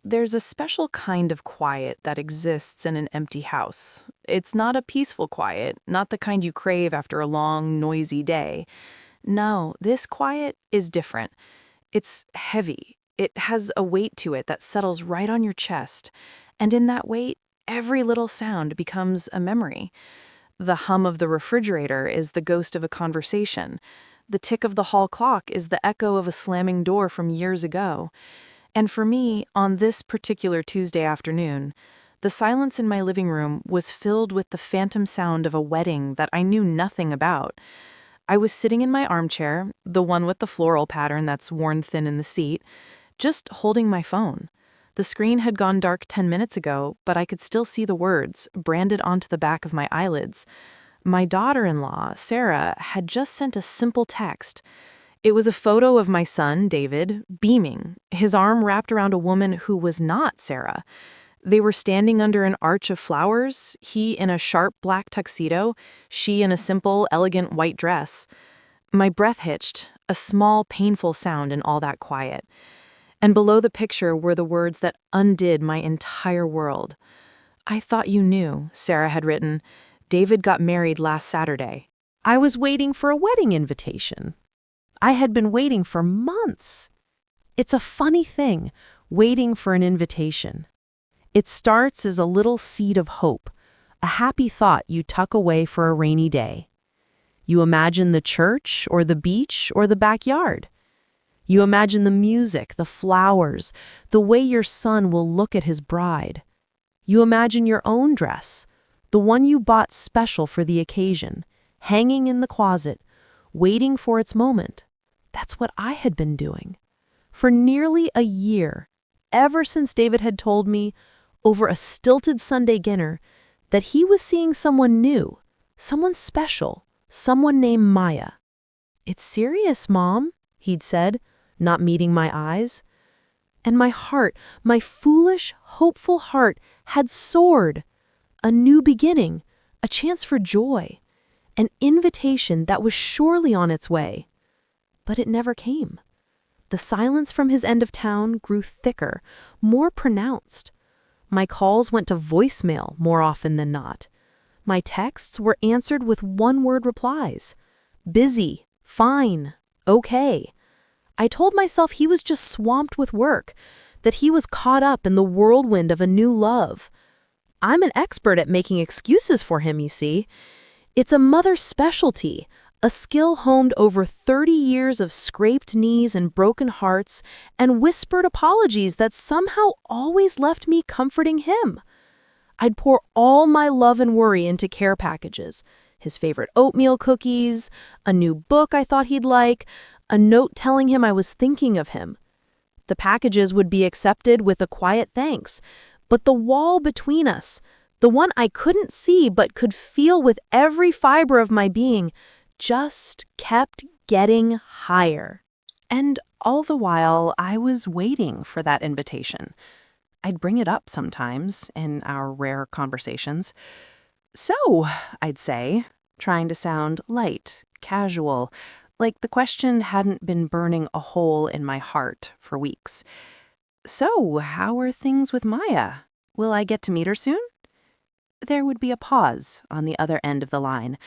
There's a special kind of quiet that exists in an empty house. It's not a peaceful quiet, not the kind you crave after a long, noisy day. No, this quiet is different. It's heavy. It has a weight to it that settles right on your chest. And in that weight, every little sound becomes a memory. The hum of the refrigerator is the ghost of a conversation. The tick of the hall clock is the echo of a slamming door from years ago. And for me, on this particular Tuesday afternoon, the silence in my living room was filled with the phantom sound of a wedding that I knew nothing about. I was sitting in my armchair, the one with the floral pattern that's worn thin in the seat, just holding my phone. The screen had gone dark 10 minutes ago, but I could still see the words branded onto the back of my eyelids. My daughter-in-law, Sarah, had just sent a simple text. It was a photo of my son, David, beaming, his arm wrapped around a woman who was not Sarah. They were standing under an arch of flowers, he in a sharp black tuxedo, she in a simple, elegant white dress. My breath hitched, a small, painful sound in all that quiet. And below the picture were the words that undid my entire world. "I thought you knew," Sarah had written. "David got married last Saturday." I was waiting for a wedding invitation. I had been waiting for months. It's a funny thing, waiting for an invitation. It starts as a little seed of hope, a happy thought you tuck away for a rainy day. You imagine the church or the beach or the backyard. You imagine the music, the flowers, the way your son will look at his bride. You imagine your own dress, the one you bought special for the occasion, hanging in the closet, waiting for its moment. That's what I had been doing. For nearly a year, ever since David had told me, over a stilted Sunday dinner, that he was seeing someone new, someone special, someone named Maya. "It's serious, Mom," he'd said, not meeting my eyes. And my heart, my foolish, hopeful heart, had soared. A new beginning, a chance for joy, an invitation that was surely on its way. But it never came. The silence from his end of town grew thicker, more pronounced. My calls went to voicemail more often than not. My texts were answered with one-word replies. Busy, fine, okay. I told myself he was just swamped with work, that he was caught up in the whirlwind of a new love. I'm an expert at making excuses for him, you see. It's a mother's specialty, a skill honed over 30 years of scraped knees and broken hearts and whispered apologies that somehow always left me comforting him. I'd pour all my love and worry into care packages, his favorite oatmeal cookies, a new book I thought he'd like, a note telling him I was thinking of him. The packages would be accepted with a quiet thanks, but the wall between us, the one I couldn't see but could feel with every fiber of my being, just kept getting higher. And all the while, I was waiting for that invitation. I'd bring it up sometimes in our rare conversations. "So," I'd say, trying to sound light, casual, like the question hadn't been burning a hole in my heart for weeks. "So, how are things with Maya? Will I get to meet her soon?" There would be a pause on the other end of the line,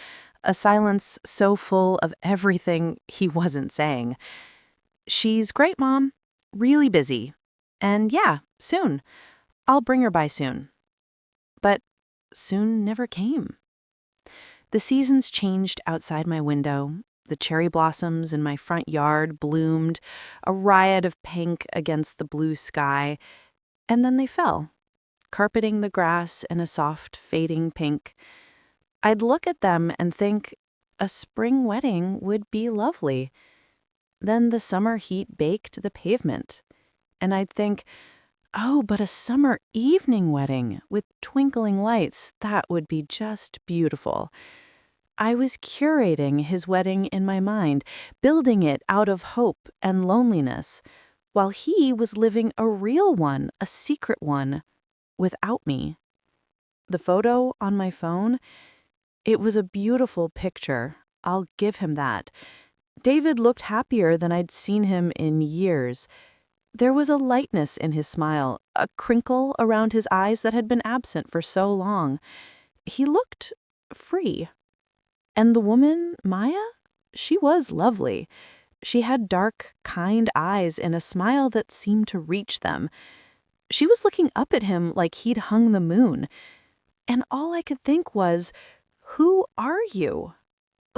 a silence so full of everything he wasn't saying. "She's great, Mom. Really busy. And yeah, soon. I'll bring her by soon." But soon never came. The seasons changed outside my window. The cherry blossoms in my front yard bloomed, a riot of pink against the blue sky, and then they fell, carpeting the grass in a soft, fading pink. I'd look at them and think a spring wedding would be lovely. Then the summer heat baked the pavement, and I'd think, oh, but a summer evening wedding with twinkling lights, that would be just beautiful. I was curating his wedding in my mind, building it out of hope and loneliness, while he was living a real one, a secret one, without me. The photo on my phone, it was a beautiful picture. I'll give him that. David looked happier than I'd seen him in years. There was a lightness in his smile, a crinkle around his eyes that had been absent for so long. He looked free. And the woman, Maya? She was lovely. She had dark, kind eyes and a smile that seemed to reach them. She was looking up at him like he'd hung the moon. And all I could think was, who are you?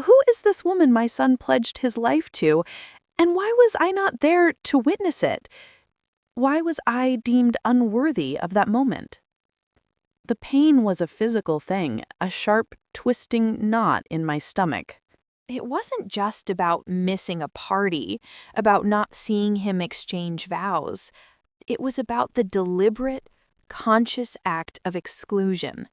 Who is this woman my son pledged his life to? And why was I not there to witness it? Why was I deemed unworthy of that moment? The pain was a physical thing, a sharp, twisting knot in my stomach. It wasn't just about missing a party, about not seeing him exchange vows. It was about the deliberate, conscious act of exclusion.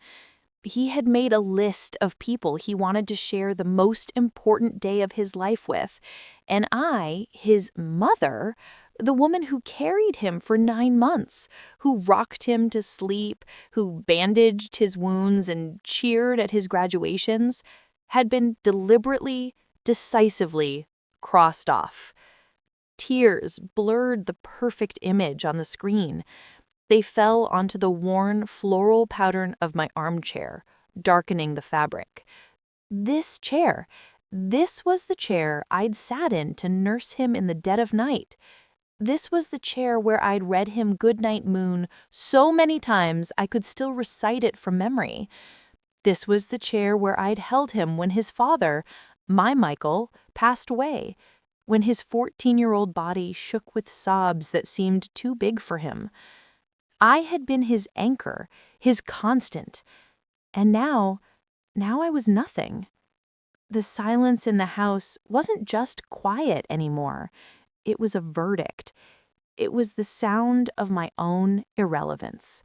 He had made a list of people he wanted to share the most important day of his life with, and I, his mother, the woman who carried him for 9 months, who rocked him to sleep, who bandaged his wounds and cheered at his graduations, had been deliberately, decisively crossed off. Tears blurred the perfect image on the screen. They fell onto the worn floral pattern of my armchair, darkening the fabric. This chair, this was the chair I'd sat in to nurse him in the dead of night. This was the chair where I'd read him Goodnight Moon so many times I could still recite it from memory. This was the chair where I'd held him when his father, my Michael, passed away, when his 14-year-old body shook with sobs that seemed too big for him. I had been his anchor, his constant, and now I was nothing. The silence in the house wasn't just quiet anymore. It was a verdict. It was the sound of my own irrelevance.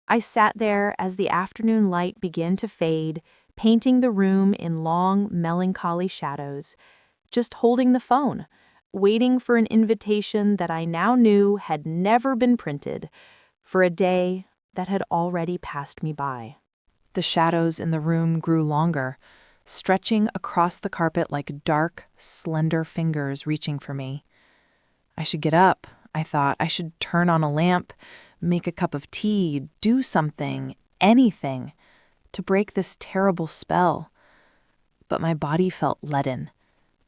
I sat there as the afternoon light began to fade, painting the room in long, melancholy shadows, just holding the phone, waiting for an invitation that I now knew had never been printed, for a day that had already passed me by. The shadows in the room grew longer, stretching across the carpet like dark, slender fingers reaching for me. I should get up, I thought. I should turn on a lamp, make a cup of tea, do something, anything, to break this terrible spell. But my body felt leaden,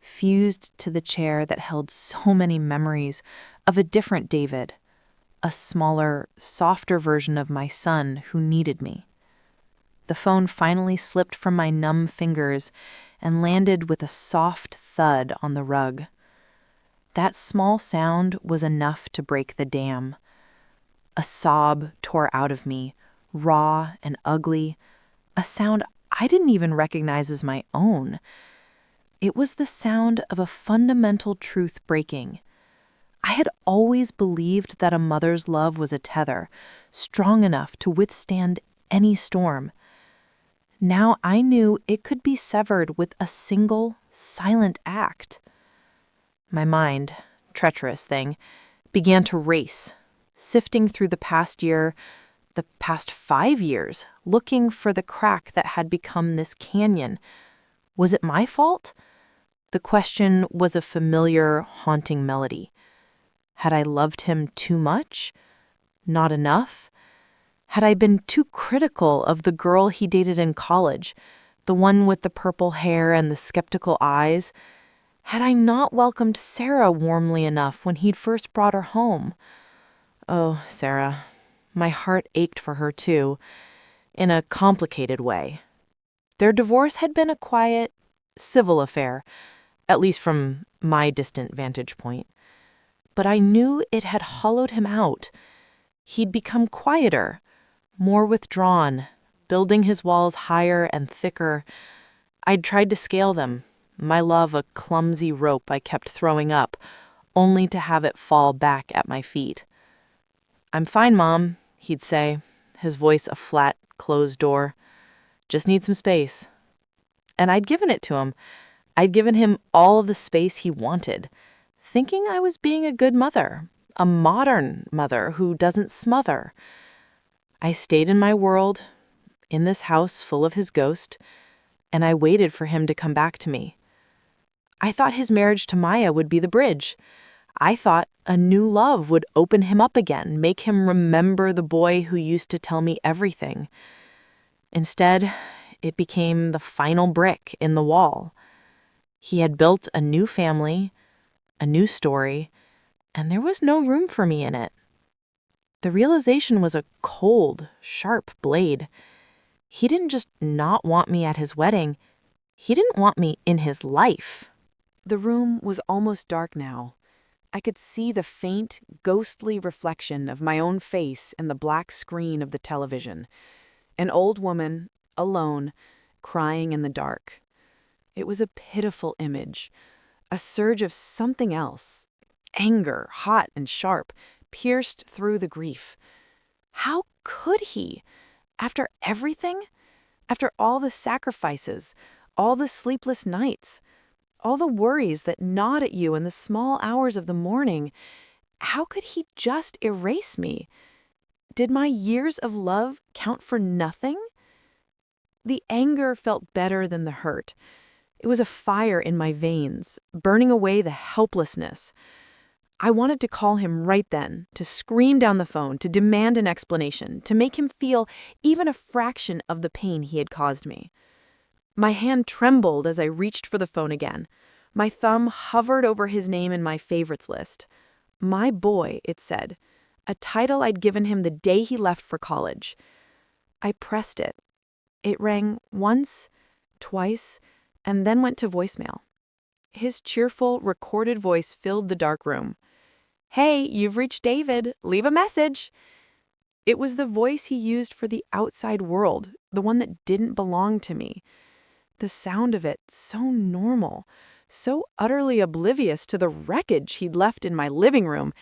fused to the chair that held so many memories of a different David, a smaller, softer version of my son who needed me. The phone finally slipped from my numb fingers and landed with a soft thud on the rug. That small sound was enough to break the dam. A sob tore out of me, raw and ugly, a sound I didn't even recognize as my own. It was the sound of a fundamental truth breaking. I had always believed that a mother's love was a tether, strong enough to withstand any storm. Now I knew it could be severed with a single, silent act. My mind, treacherous thing, began to race, sifting through the past year, the past 5 years, looking for the crack that had become this canyon. Was it my fault? The question was a familiar, haunting melody. Had I loved him too much? Not enough? Had I been too critical of the girl he dated in college, the one with the purple hair and the skeptical eyes? Had I not welcomed Sarah warmly enough when he'd first brought her home? Oh, Sarah. My heart ached for her, too, in a complicated way. Their divorce had been a quiet, civil affair, at least from my distant vantage point. But I knew it had hollowed him out. He'd become quieter, more withdrawn, building his walls higher and thicker. I'd tried to scale them, my love a clumsy rope I kept throwing up, only to have it fall back at my feet. "I'm fine, Mom," he'd say, his voice a flat, closed door. "Just need some space." And I'd given it to him. I'd given him all of the space he wanted, thinking I was being a good mother, a modern mother who doesn't smother. I stayed in my world, in this house full of his ghost, and I waited for him to come back to me. I thought his marriage to Maya would be the bridge. I thought a new love would open him up again, make him remember the boy who used to tell me everything. Instead, it became the final brick in the wall. He had built a new family, a new story, and there was no room for me in it. The realization was a cold, sharp blade. He didn't just not want me at his wedding, he didn't want me in his life. The room was almost dark now. I could see the faint, ghostly reflection of my own face in the black screen of the television. An old woman, alone, crying in the dark. It was a pitiful image. A surge of something else. Anger, hot and sharp, pierced through the grief. How could he? After everything? After all the sacrifices, all the sleepless nights, all the worries that gnawed at you in the small hours of the morning, how could he just erase me? Did my years of love count for nothing? The anger felt better than the hurt. It was a fire in my veins, burning away the helplessness. I wanted to call him right then, to scream down the phone, to demand an explanation, to make him feel even a fraction of the pain he had caused me. My hand trembled as I reached for the phone again. My thumb hovered over his name in my favorites list. My boy, it said, a title I'd given him the day he left for college. I pressed it. It rang once, twice, and then went to voicemail. His cheerful, recorded voice filled the dark room. "Hey, you've reached David. Leave a message." It was the voice he used for the outside world, the one that didn't belong to me. The sound of it, so normal, so utterly oblivious to the wreckage he'd left in my living room,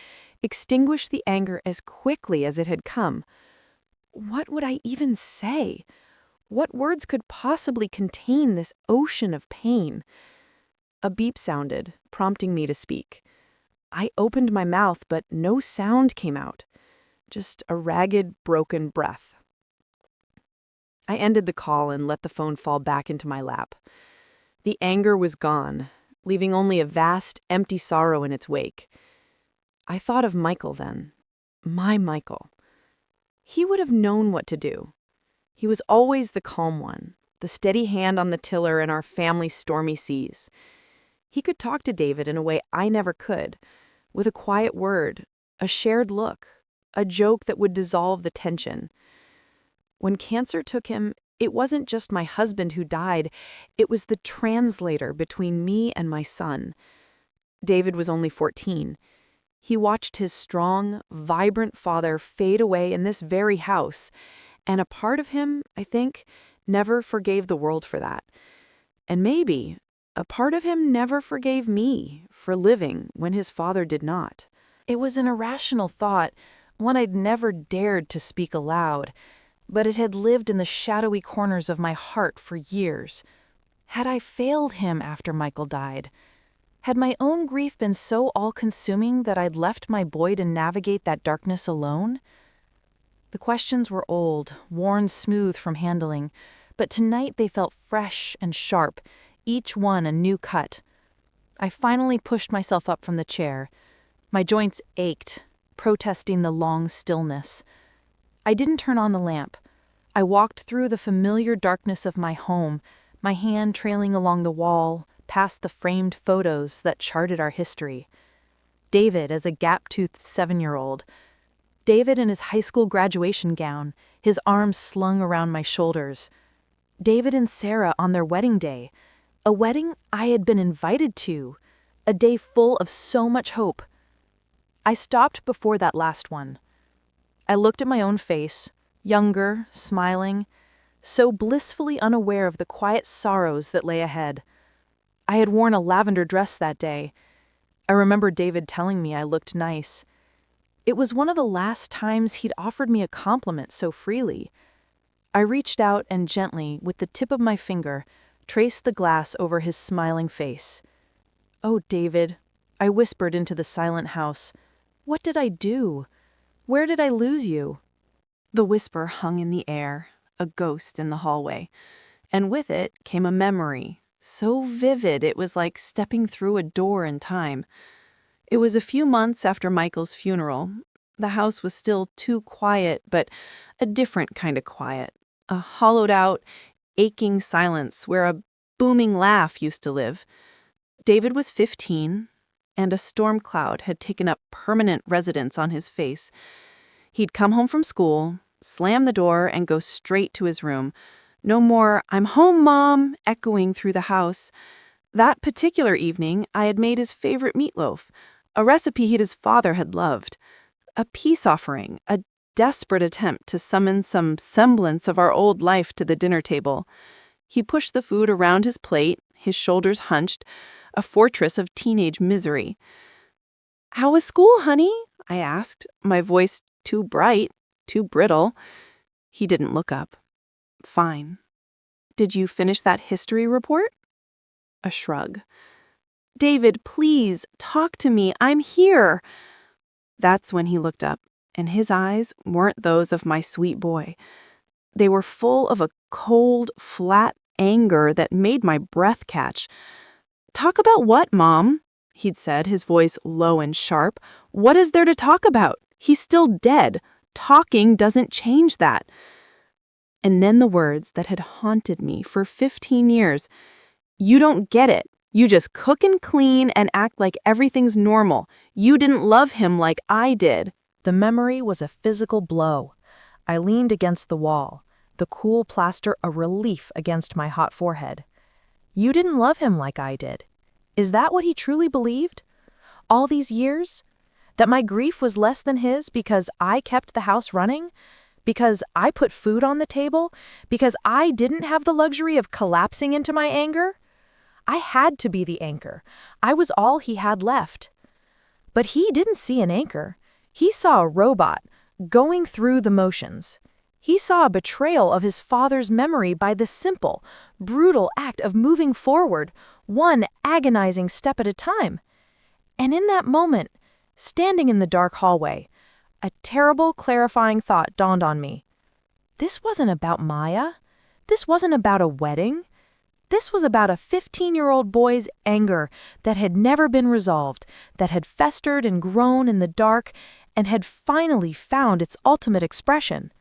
extinguished the anger as quickly as it had come. What would I even say? What words could possibly contain this ocean of pain? A beep sounded, prompting me to speak. I opened my mouth, but no sound came out. Just a ragged, broken breath. I ended the call and let the phone fall back into my lap. The anger was gone, leaving only a vast, empty sorrow in its wake. I thought of Michael then. My Michael. He would have known what to do. He was always the calm one, the steady hand on the tiller in our family's stormy seas. He could talk to David in a way I never could, with a quiet word, a shared look, a joke that would dissolve the tension. When cancer took him, it wasn't just my husband who died, it was the translator between me and my son. David was only 14. He watched his strong, vibrant father fade away in this very house, and a part of him, I think, never forgave the world for that. And maybe a part of him never forgave me for living when his father did not. It was an irrational thought, one I'd never dared to speak aloud, but it had lived in the shadowy corners of my heart for years. Had I failed him after Michael died? Had my own grief been so all-consuming that I'd left my boy to navigate that darkness alone? The questions were old, worn smooth from handling, but tonight they felt fresh and sharp, each one a new cut. I finally pushed myself up from the chair. My joints ached, protesting the long stillness. I didn't turn on the lamp. I walked through the familiar darkness of my home, my hand trailing along the wall, past the framed photos that charted our history. David as a gap-toothed 7-year-old. David in his high school graduation gown, his arms slung around my shoulders. David and Sarah on their wedding day, a wedding I had been invited to, a day full of so much hope. I stopped before that last one. I looked at my own face, younger, smiling, so blissfully unaware of the quiet sorrows that lay ahead. I had worn a lavender dress that day. I remember David telling me I looked nice. It was one of the last times he'd offered me a compliment so freely. I reached out and gently, with the tip of my finger, traced the glass over his smiling face. "Oh, David," I whispered into the silent house, "what did I do? Where did I lose you?" The whisper hung in the air, a ghost in the hallway, and with it came a memory, so vivid it was like stepping through a door in time. It was a few months after Michael's funeral. The house was still too quiet, but a different kind of quiet. A hollowed out, aching silence where a booming laugh used to live. David was 15, and a storm cloud had taken up permanent residence on his face. He'd come home from school, slam the door, and go straight to his room. No more, "I'm home, Mom," echoing through the house. That particular evening, I had made his favorite meatloaf, a recipe his father had loved. A peace offering, a desperate attempt to summon some semblance of our old life to the dinner table. He pushed the food around his plate, his shoulders hunched, a fortress of teenage misery. "How was school, honey?" I asked, my voice too bright, too brittle. He didn't look up. "Fine." "Did you finish that history report?" A shrug. "David, please, talk to me. I'm here." That's when he looked up, and his eyes weren't those of my sweet boy. They were full of a cold, flat anger that made my breath catch. "Talk about what, Mom?" he'd said, his voice low and sharp. "What is there to talk about? He's still dead. Talking doesn't change that." And then the words that had haunted me for 15 years. "You don't get it. You just cook and clean and act like everything's normal. You didn't love him like I did." The memory was a physical blow. I leaned against the wall, the cool plaster a relief against my hot forehead. You didn't love him like I did. Is that what he truly believed? All these years? That my grief was less than his because I kept the house running? Because I put food on the table? Because I didn't have the luxury of collapsing into my anger? I had to be the anchor. I was all he had left. But he didn't see an anchor. He saw a robot going through the motions. He saw a betrayal of his father's memory by the simple, brutal act of moving forward, one agonizing step at a time. And in that moment, standing in the dark hallway, a terrible, clarifying thought dawned on me. This wasn't about Maya. This wasn't about a wedding. This was about a 15-year-old boy's anger that had never been resolved, that had festered and grown in the dark, and had finally found its ultimate expression.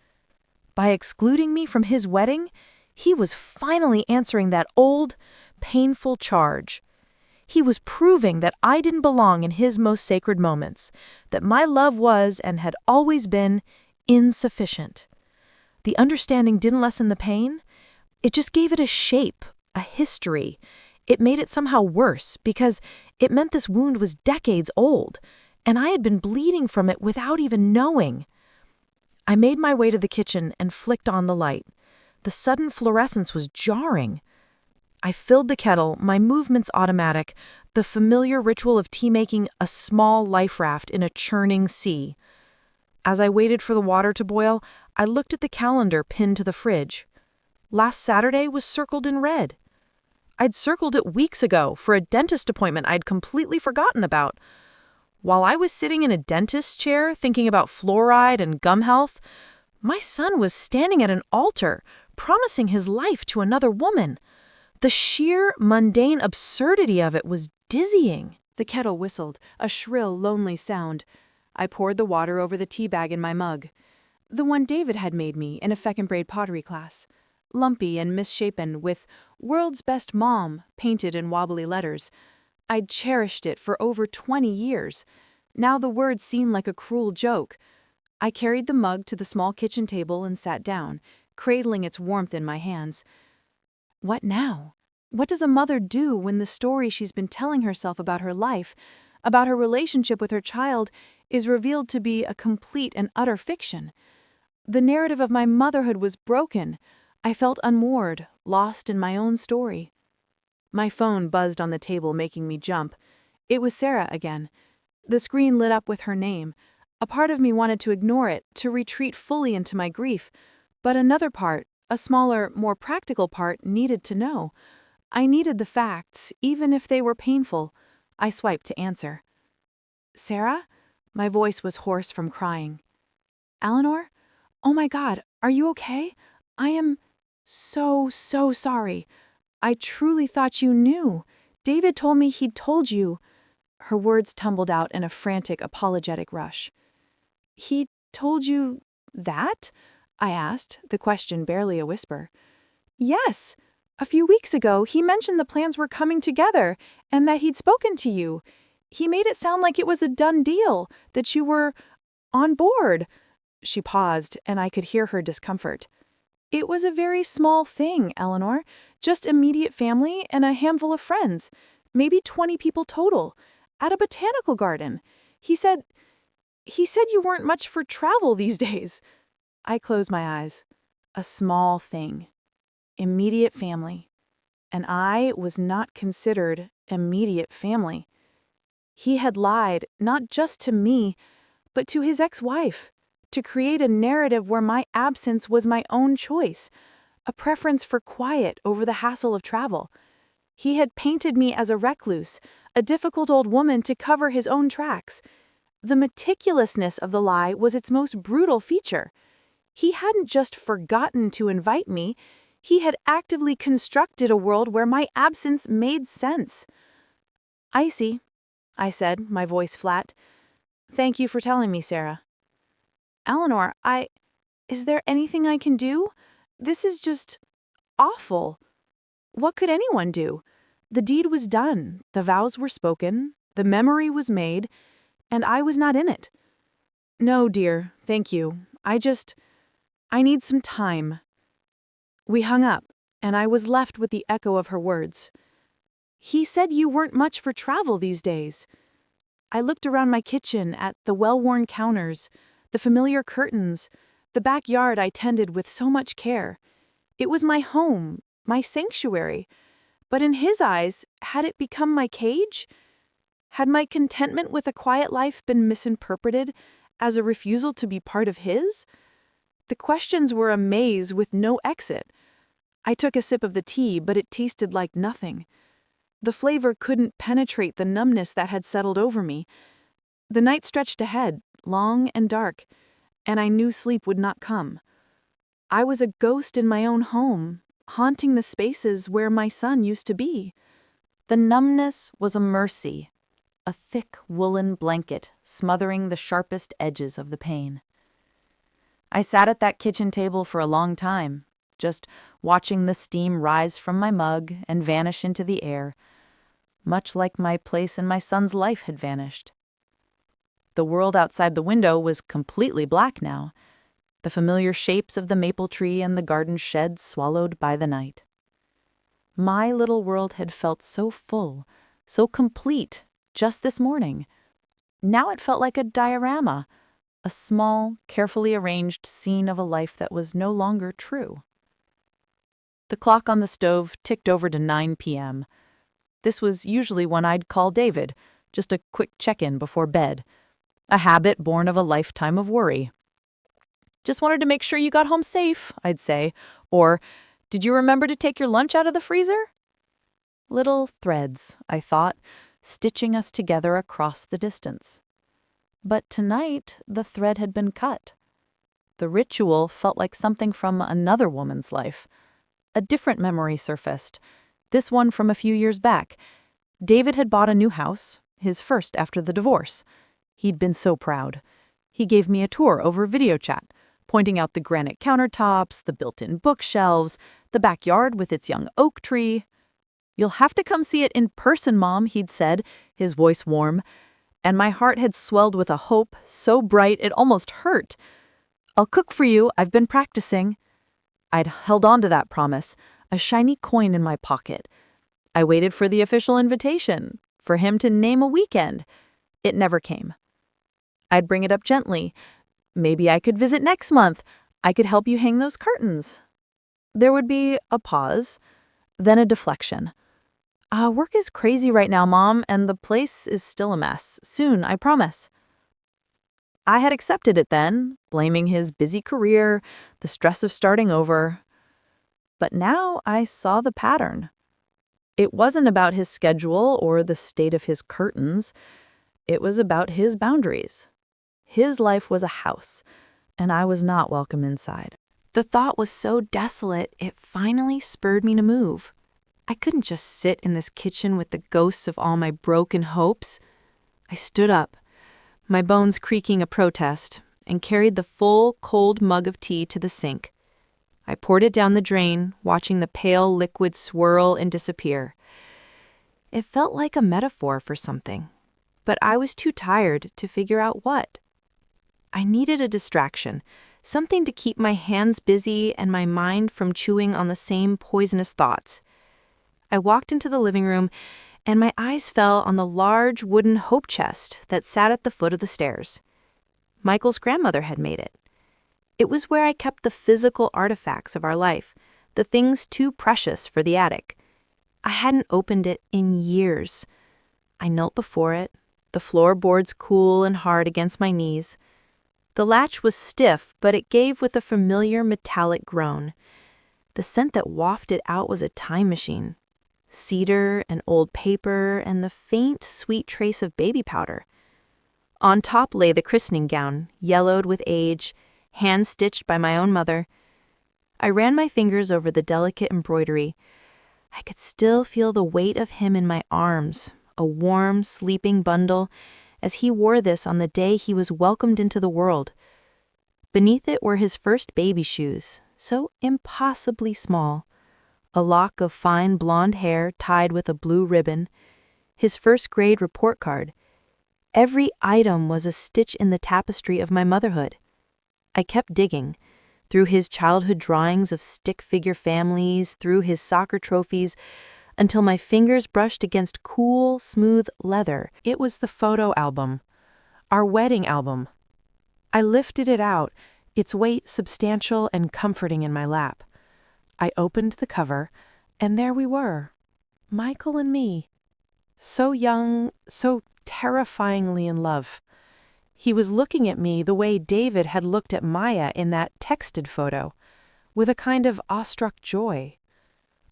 By excluding me from his wedding, he was finally answering that old, painful charge. He was proving that I didn't belong in his most sacred moments, that my love was and had always been insufficient. The understanding didn't lessen the pain. It just gave it a shape, a history. It made it somehow worse because it meant this wound was decades old, and I had been bleeding from it without even knowing. I made my way to the kitchen and flicked on the light. The sudden fluorescence was jarring. I filled the kettle, my movements automatic, the familiar ritual of tea-making a small life raft in a churning sea. As I waited for the water to boil, I looked at the calendar pinned to the fridge. Last Saturday was circled in red. I'd circled it weeks ago for a dentist appointment I'd completely forgotten about. While I was sitting in a dentist's chair thinking about fluoride and gum health, my son was standing at an altar, promising his life to another woman. The sheer, mundane absurdity of it was dizzying. The kettle whistled, a shrill, lonely sound. I poured the water over the tea bag in my mug. The one David had made me in a Feckenbraid pottery class. Lumpy and misshapen, with "World's Best Mom" painted in wobbly letters. I'd cherished it for over 20 years. Now the words seemed like a cruel joke. I carried the mug to the small kitchen table and sat down, cradling its warmth in my hands. What now? What does a mother do when the story she's been telling herself about her life, about her relationship with her child, is revealed to be a complete and utter fiction? The narrative of my motherhood was broken. I felt unmoored, lost in my own story. My phone buzzed on the table, making me jump. It was Sarah again. The screen lit up with her name. A part of me wanted to ignore it, to retreat fully into my grief. But another part, a smaller, more practical part, needed to know. I needed the facts, even if they were painful. I swiped to answer. "Sarah?" My voice was hoarse from crying. "Eleanor? Oh my God, are you okay? I am so sorry. I truly thought you knew. David told me he'd told you." Her words tumbled out in a frantic, apologetic rush. He told you that? I asked, the question barely a whisper. Yes. A few weeks ago, he mentioned the plans were coming together and that he'd spoken to you. He made it sound like it was a done deal, that you were on board. She paused, and I could hear her discomfort. It was a very small thing, Eleanor. Just immediate family and a handful of friends. Maybe 20 people total. At a botanical garden. He said you weren't much for travel these days. I closed my eyes. A small thing. Immediate family. And I was not considered immediate family. He had lied, not just to me, but to his ex-wife, to create a narrative where my absence was my own choice, a preference for quiet over the hassle of travel. He had painted me as a recluse, a difficult old woman to cover his own tracks. The meticulousness of the lie was its most brutal feature. He hadn't just forgotten to invite me, he had actively constructed a world where my absence made sense. I see, I said, my voice flat. Thank you for telling me, Sarah. Eleanor, is there anything I can do? This is just awful. What could anyone do? The deed was done, the vows were spoken, the memory was made, and I was not in it. No, dear, thank you. I need some time. We hung up, and I was left with the echo of her words. He said you weren't much for travel these days. I looked around my kitchen at the well-worn counters, the familiar curtains, the backyard I tended with so much care. It was my home, my sanctuary. But in his eyes, had it become my cage? Had my contentment with a quiet life been misinterpreted as a refusal to be part of his? The questions were a maze with no exit. I took a sip of the tea, but it tasted like nothing. The flavor couldn't penetrate the numbness that had settled over me. The night stretched ahead, long and dark, and I knew sleep would not come. I was a ghost in my own home, haunting the spaces where my son used to be. The numbness was a mercy, a thick woolen blanket smothering the sharpest edges of the pain. I sat at that kitchen table for a long time, just watching the steam rise from my mug and vanish into the air, much like my place in my son's life had vanished. The world outside the window was completely black now, the familiar shapes of the maple tree and the garden shed swallowed by the night. My little world had felt so full, so complete, just this morning. Now it felt like a diorama, a small, carefully arranged scene of a life that was no longer true. The clock on the stove ticked over to 9 p.m. This was usually when I'd call David, just a quick check-in before bed, a habit born of a lifetime of worry. Just wanted to make sure you got home safe, I'd say, or, did you remember to take your lunch out of the freezer? Little threads, I thought, stitching us together across the distance. But tonight, the thread had been cut. The ritual felt like something from another woman's life. A different memory surfaced, this one from a few years back. David had bought a new house, his first after the divorce. He'd been so proud. He gave me a tour over video chat, pointing out the granite countertops, the built-in bookshelves, the backyard with its young oak tree. "You'll have to come see it in person, Mom," he'd said, his voice warm, and my heart had swelled with a hope so bright it almost hurt. "I'll cook for you, I've been practicing." I'd held on to that promise, a shiny coin in my pocket. I waited for the official invitation, for him to name a weekend. It never came. I'd bring it up gently. "Maybe I could visit next month. I could help you hang those curtains." There would be a pause, then a deflection. Work is crazy right now, Mom, and the place is still a mess. Soon, I promise." I had accepted it then, blaming his busy career, the stress of starting over. But now I saw the pattern. It wasn't about his schedule or the state of his curtains. It was about his boundaries. His life was a house, and I was not welcome inside. The thought was so desolate, it finally spurred me to move. I couldn't just sit in this kitchen with the ghosts of all my broken hopes. I stood up, my bones creaking a protest, and carried the full, cold mug of tea to the sink. I poured it down the drain, watching the pale liquid swirl and disappear. It felt like a metaphor for something, but I was too tired to figure out what. I needed a distraction, something to keep my hands busy and my mind from chewing on the same poisonous thoughts. I walked into the living room, and my eyes fell on the large wooden hope chest that sat at the foot of the stairs. Michael's grandmother had made it. It was where I kept the physical artifacts of our life, the things too precious for the attic. I hadn't opened it in years. I knelt before it, the floorboards cool and hard against my knees. The latch was stiff, but it gave with a familiar metallic groan. The scent that wafted out was a time machine. Cedar and old paper and the faint, sweet trace of baby powder. On top lay the christening gown, yellowed with age, hand-stitched by my own mother. I ran my fingers over the delicate embroidery. I could still feel the weight of him in my arms, a warm, sleeping bundle, as he wore this on the day he was welcomed into the world. Beneath it were his first baby shoes, so impossibly small, a lock of fine blonde hair tied with a blue ribbon, his first grade report card. Every item was a stitch in the tapestry of my motherhood. I kept digging, through his childhood drawings of stick figure families, through his soccer trophies, until my fingers brushed against cool, smooth leather. It was the photo album, our wedding album. I lifted it out, its weight substantial and comforting in my lap. I opened the cover, and there we were, Michael and me. So young, so terrifyingly in love. He was looking at me the way David had looked at Maya in that texted photo, with a kind of awestruck joy.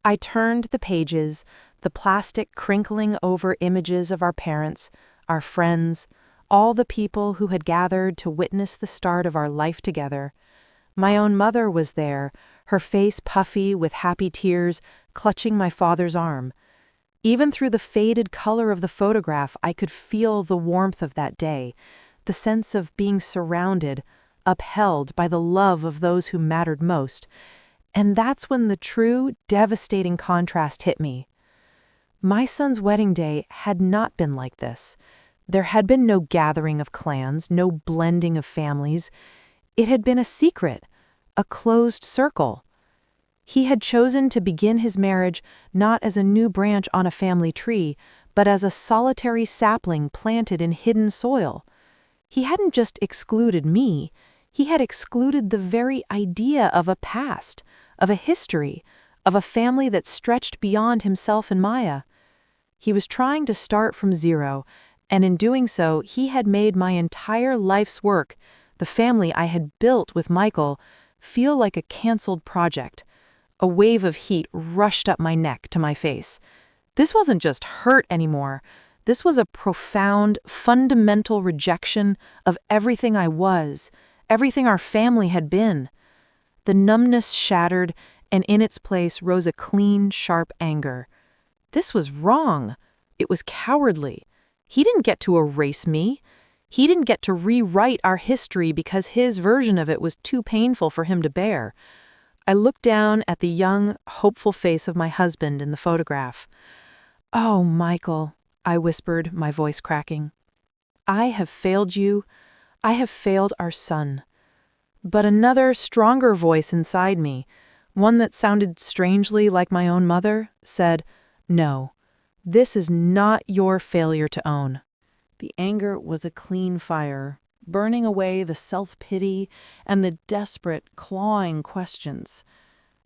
I turned the pages, the plastic crinkling over images of our parents, our friends, all the people who had gathered to witness the start of our life together. My own mother was there, her face puffy with happy tears, clutching my father's arm. Even through the faded color of the photograph, I could feel the warmth of that day, the sense of being surrounded, upheld by the love of those who mattered most. And that's when the true, devastating contrast hit me. My son's wedding day had not been like this. There had been no gathering of clans, no blending of families. It had been a secret, a closed circle. He had chosen to begin his marriage not as a new branch on a family tree, but as a solitary sapling planted in hidden soil. He hadn't just excluded me, he had excluded the very idea of a past, of a history, of a family that stretched beyond himself and Maya. He was trying to start from zero, and in doing so, he had made my entire life's work, the family I had built with Michael, feel like a canceled project. A wave of heat rushed up my neck to my face. This wasn't just hurt anymore. This was a profound, fundamental rejection of everything I was, everything our family had been. The numbness shattered, and in its place rose a clean, sharp anger. This was wrong. It was cowardly. He didn't get to erase me. He didn't get to rewrite our history because his version of it was too painful for him to bear. I looked down at the young, hopeful face of my husband in the photograph. "Oh, Michael," I whispered, my voice cracking. "I have failed you. I have failed our son." But another, stronger voice inside me, one that sounded strangely like my own mother, said, "No, this is not your failure to own." The anger was a clean fire, burning away the self-pity and the desperate, clawing questions.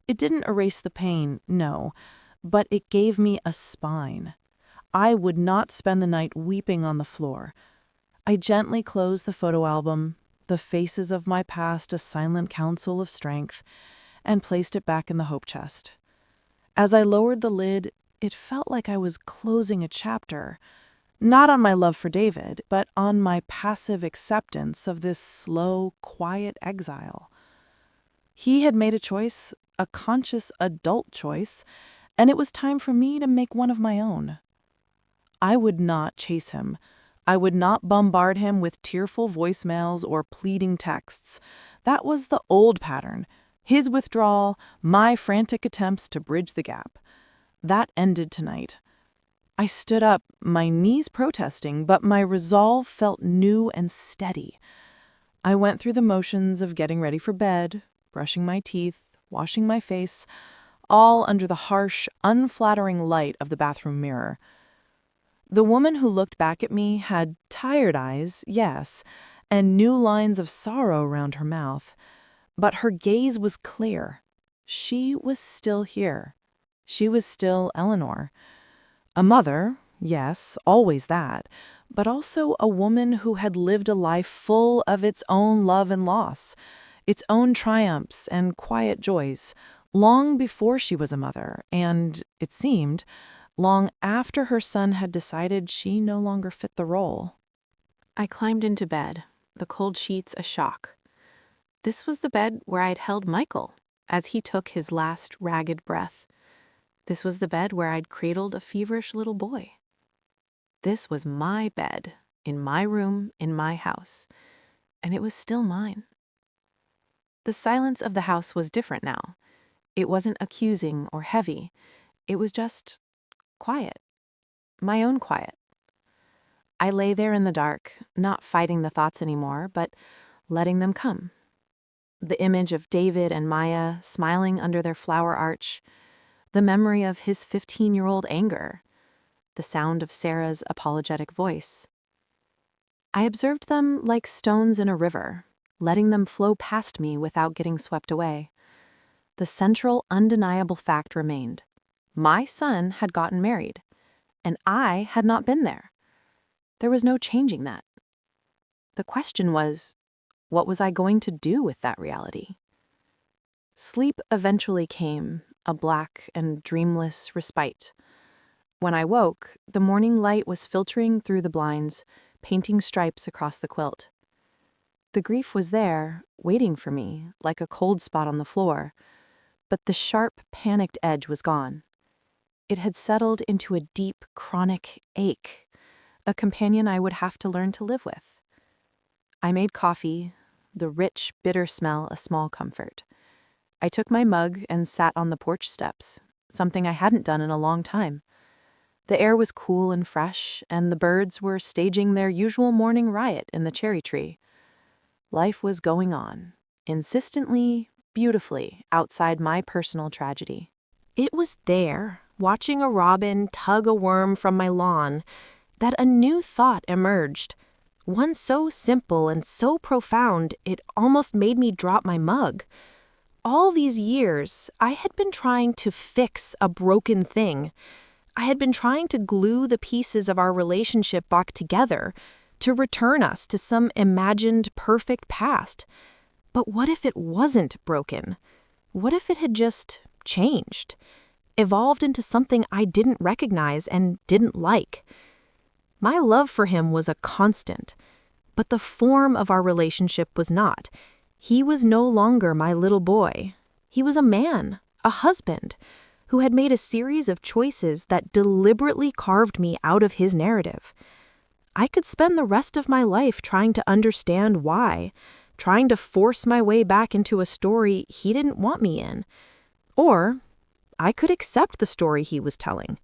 It didn't erase the pain, no, but it gave me a spine. I would not spend the night weeping on the floor. I gently closed the photo album, the faces of my past a silent counsel of strength, and placed it back in the hope chest. As I lowered the lid, it felt like I was closing a chapter, not on my love for David, but on my passive acceptance of this slow, quiet exile. He had made a choice, a conscious adult choice, and it was time for me to make one of my own. I would not chase him. I would not bombard him with tearful voicemails or pleading texts. That was the old pattern. His withdrawal, my frantic attempts to bridge the gap. That ended tonight. I stood up, my knees protesting, but my resolve felt new and steady. I went through the motions of getting ready for bed, brushing my teeth, washing my face, all under the harsh, unflattering light of the bathroom mirror. The woman who looked back at me had tired eyes, yes, and new lines of sorrow around her mouth. But her gaze was clear. She was still here. She was still Eleanor. A mother, yes, always that, but also a woman who had lived a life full of its own love and loss, its own triumphs and quiet joys, long before she was a mother, and, it seemed, long after her son had decided she no longer fit the role. I climbed into bed, the cold sheets a shock. This was the bed where I'd held Michael as he took his last ragged breath. This was the bed where I'd cradled a feverish little boy. This was my bed, in my room, in my house, and it was still mine. The silence of the house was different now. It wasn't accusing or heavy. It was just quiet. My own quiet. I lay there in the dark, not fighting the thoughts anymore, but letting them come. The image of David and Maya smiling under their flower arch, the memory of his 15-year-old anger, the sound of Sarah's apologetic voice. I observed them like stones in a river, letting them flow past me without getting swept away. The central, undeniable fact remained. My son had gotten married, and I had not been there. There was no changing that. The question was, what was I going to do with that reality? Sleep eventually came, a black and dreamless respite. When I woke, the morning light was filtering through the blinds, painting stripes across the quilt. The grief was there, waiting for me, like a cold spot on the floor, but the sharp, panicked edge was gone. It had settled into a deep, chronic ache, a companion I would have to learn to live with. I made coffee, the rich, bitter smell a small comfort. I took my mug and sat on the porch steps, something I hadn't done in a long time. The air was cool and fresh, and the birds were staging their usual morning riot in the cherry tree. Life was going on, insistently, beautifully, outside my personal tragedy. It was there, watching a robin tug a worm from my lawn, that a new thought emerged. One so simple and so profound, it almost made me drop my mug. All these years, I had been trying to fix a broken thing. I had been trying to glue the pieces of our relationship back together, to return us to some imagined perfect past. But what if it wasn't broken? What if it had just changed, evolved into something I didn't recognize and didn't like? My love for him was a constant, but the form of our relationship was not. He was no longer my little boy. He was a man, a husband, who had made a series of choices that deliberately carved me out of his narrative. I could spend the rest of my life trying to understand why, trying to force my way back into a story he didn't want me in. Or I could accept the story he was telling.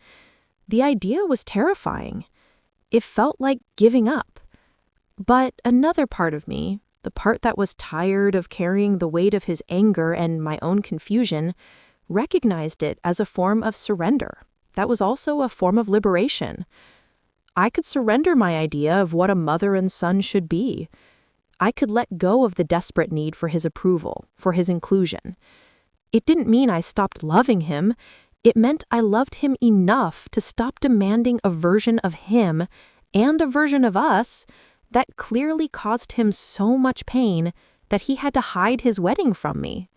The idea was terrifying. It felt like giving up. But another part of me, the part that was tired of carrying the weight of his anger and my own confusion, recognized it as a form of surrender. That was also a form of liberation. I could surrender my idea of what a mother and son should be. I could let go of the desperate need for his approval, for his inclusion. It didn't mean I stopped loving him. It meant I loved him enough to stop demanding a version of him and a version of us that clearly caused him so much pain that he had to hide his wedding from me.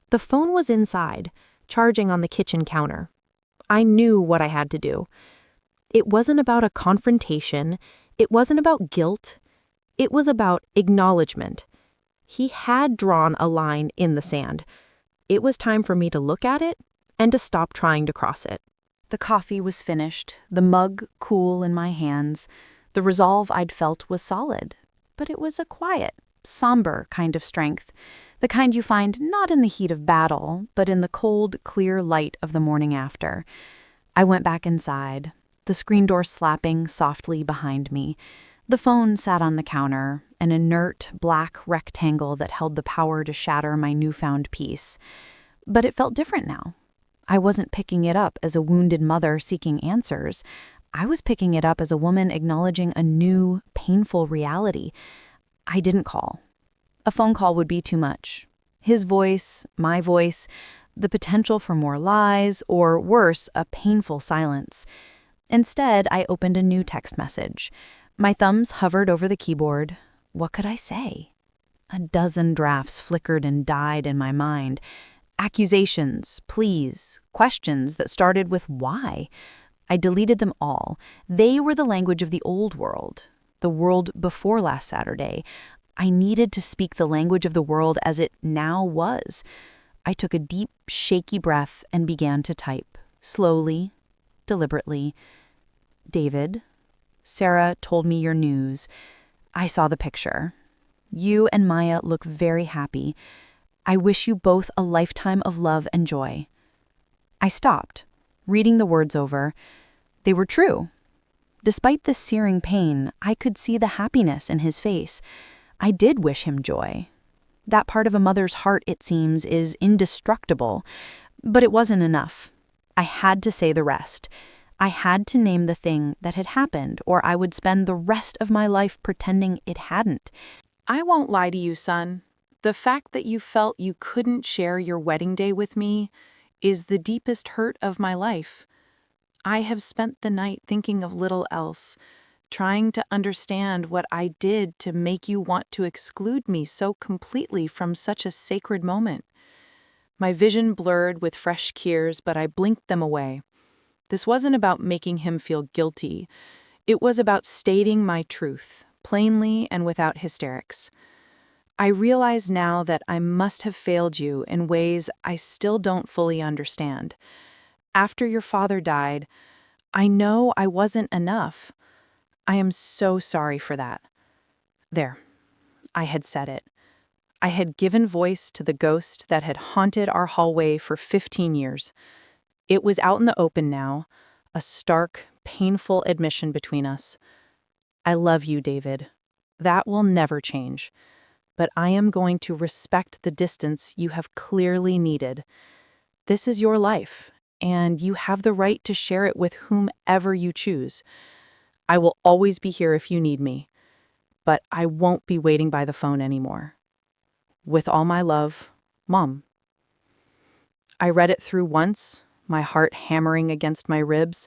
The phone was inside, charging on the kitchen counter. I knew what I had to do. It wasn't about a confrontation. It wasn't about guilt. It was about acknowledgement. He had drawn a line in the sand. It was time for me to look at it and to stop trying to cross it. The coffee was finished, the mug cool in my hands, The resolve I'd felt was solid, but it was a quiet, somber kind of strength, the kind you find not in the heat of battle, but in the cold, clear light of the morning after. I went back inside, the screen door slapping softly behind me. The phone sat on the counter, an inert black rectangle that held the power to shatter my newfound peace. But it felt different now. I wasn't picking it up as a wounded mother seeking answers. I was picking it up as a woman acknowledging a new, painful reality. I didn't call. A phone call would be too much. His voice, my voice, the potential for more lies, or worse, a painful silence. Instead, I opened a new text message. My thumbs hovered over the keyboard. What could I say? A dozen drafts flickered and died in my mind. Accusations, pleas, questions that started with why. I deleted them all. They were the language of the old world, the world before last Saturday. I needed to speak the language of the world as it now was. I took a deep, shaky breath and began to type, slowly, deliberately. David, Sarah told me your news. I saw the picture. You and Maya look very happy. I wish you both a lifetime of love and joy. I stopped, reading the words over. They were true. Despite the searing pain, I could see the happiness in his face. I did wish him joy. That part of a mother's heart, it seems, is indestructible. But it wasn't enough. I had to say the rest. I had to name the thing that had happened, or I would spend the rest of my life pretending it hadn't. I won't lie to you, son. The fact that you felt you couldn't share your wedding day with me is the deepest hurt of my life. I have spent the night thinking of little else, trying to understand what I did to make you want to exclude me so completely from such a sacred moment. My vision blurred with fresh tears, but I blinked them away. This wasn't about making him feel guilty. It was about stating my truth, plainly and without hysterics. I realize now that I must have failed you in ways I still don't fully understand. After your father died, I know I wasn't enough. I am so sorry for that. There, I had said it. I had given voice to the ghost that had haunted our hallway for 15 years. It was out in the open now, a stark, painful admission between us. I love you, David. That will never change. But I am going to respect the distance you have clearly needed. This is your life, and you have the right to share it with whomever you choose. I will always be here if you need me, but I won't be waiting by the phone anymore. With all my love, Mom. I read it through once, my heart hammering against my ribs.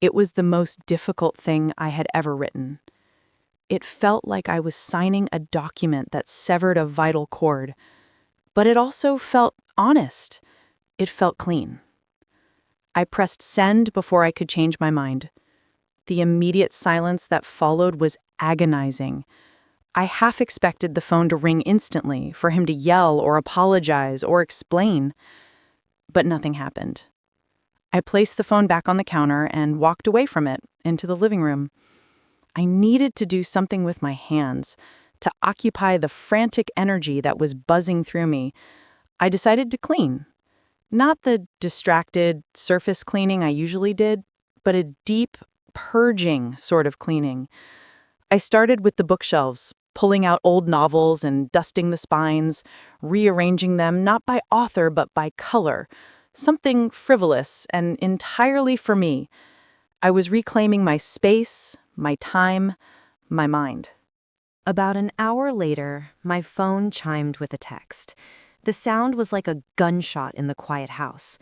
It was the most difficult thing I had ever written. It felt like I was signing a document that severed a vital cord, but it also felt honest. It felt clean. I pressed send before I could change my mind. The immediate silence that followed was agonizing. I half expected the phone to ring instantly, for him to yell or apologize or explain. But nothing happened. I placed the phone back on the counter and walked away from it into the living room. I needed to do something with my hands, to occupy the frantic energy that was buzzing through me. I decided to clean. Not the distracted surface cleaning I usually did, but a deep, purging sort of cleaning. I started with the bookshelves, pulling out old novels and dusting the spines, rearranging them not by author but by color, something frivolous and entirely for me. I was reclaiming my space, my time, my mind. About an hour later, my phone chimed with a text. The sound was like a gunshot in the quiet house.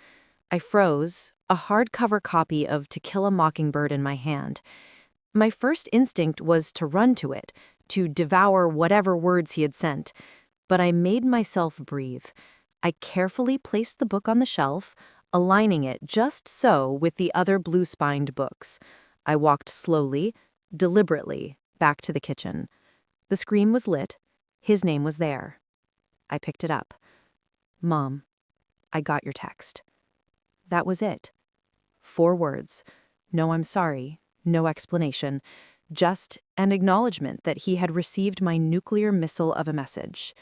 I froze, a hardcover copy of To Kill a Mockingbird in my hand. My first instinct was to run to it, to devour whatever words he had sent. But I made myself breathe. I carefully placed the book on the shelf, aligning it just so with the other blue-spined books. I walked slowly, deliberately, back to the kitchen. The screen was lit. His name was there. I picked it up. Mom, I got your text. That was it. 4 words. No, I'm sorry. No explanation. Just an acknowledgement that he had received my nuclear missile of a message.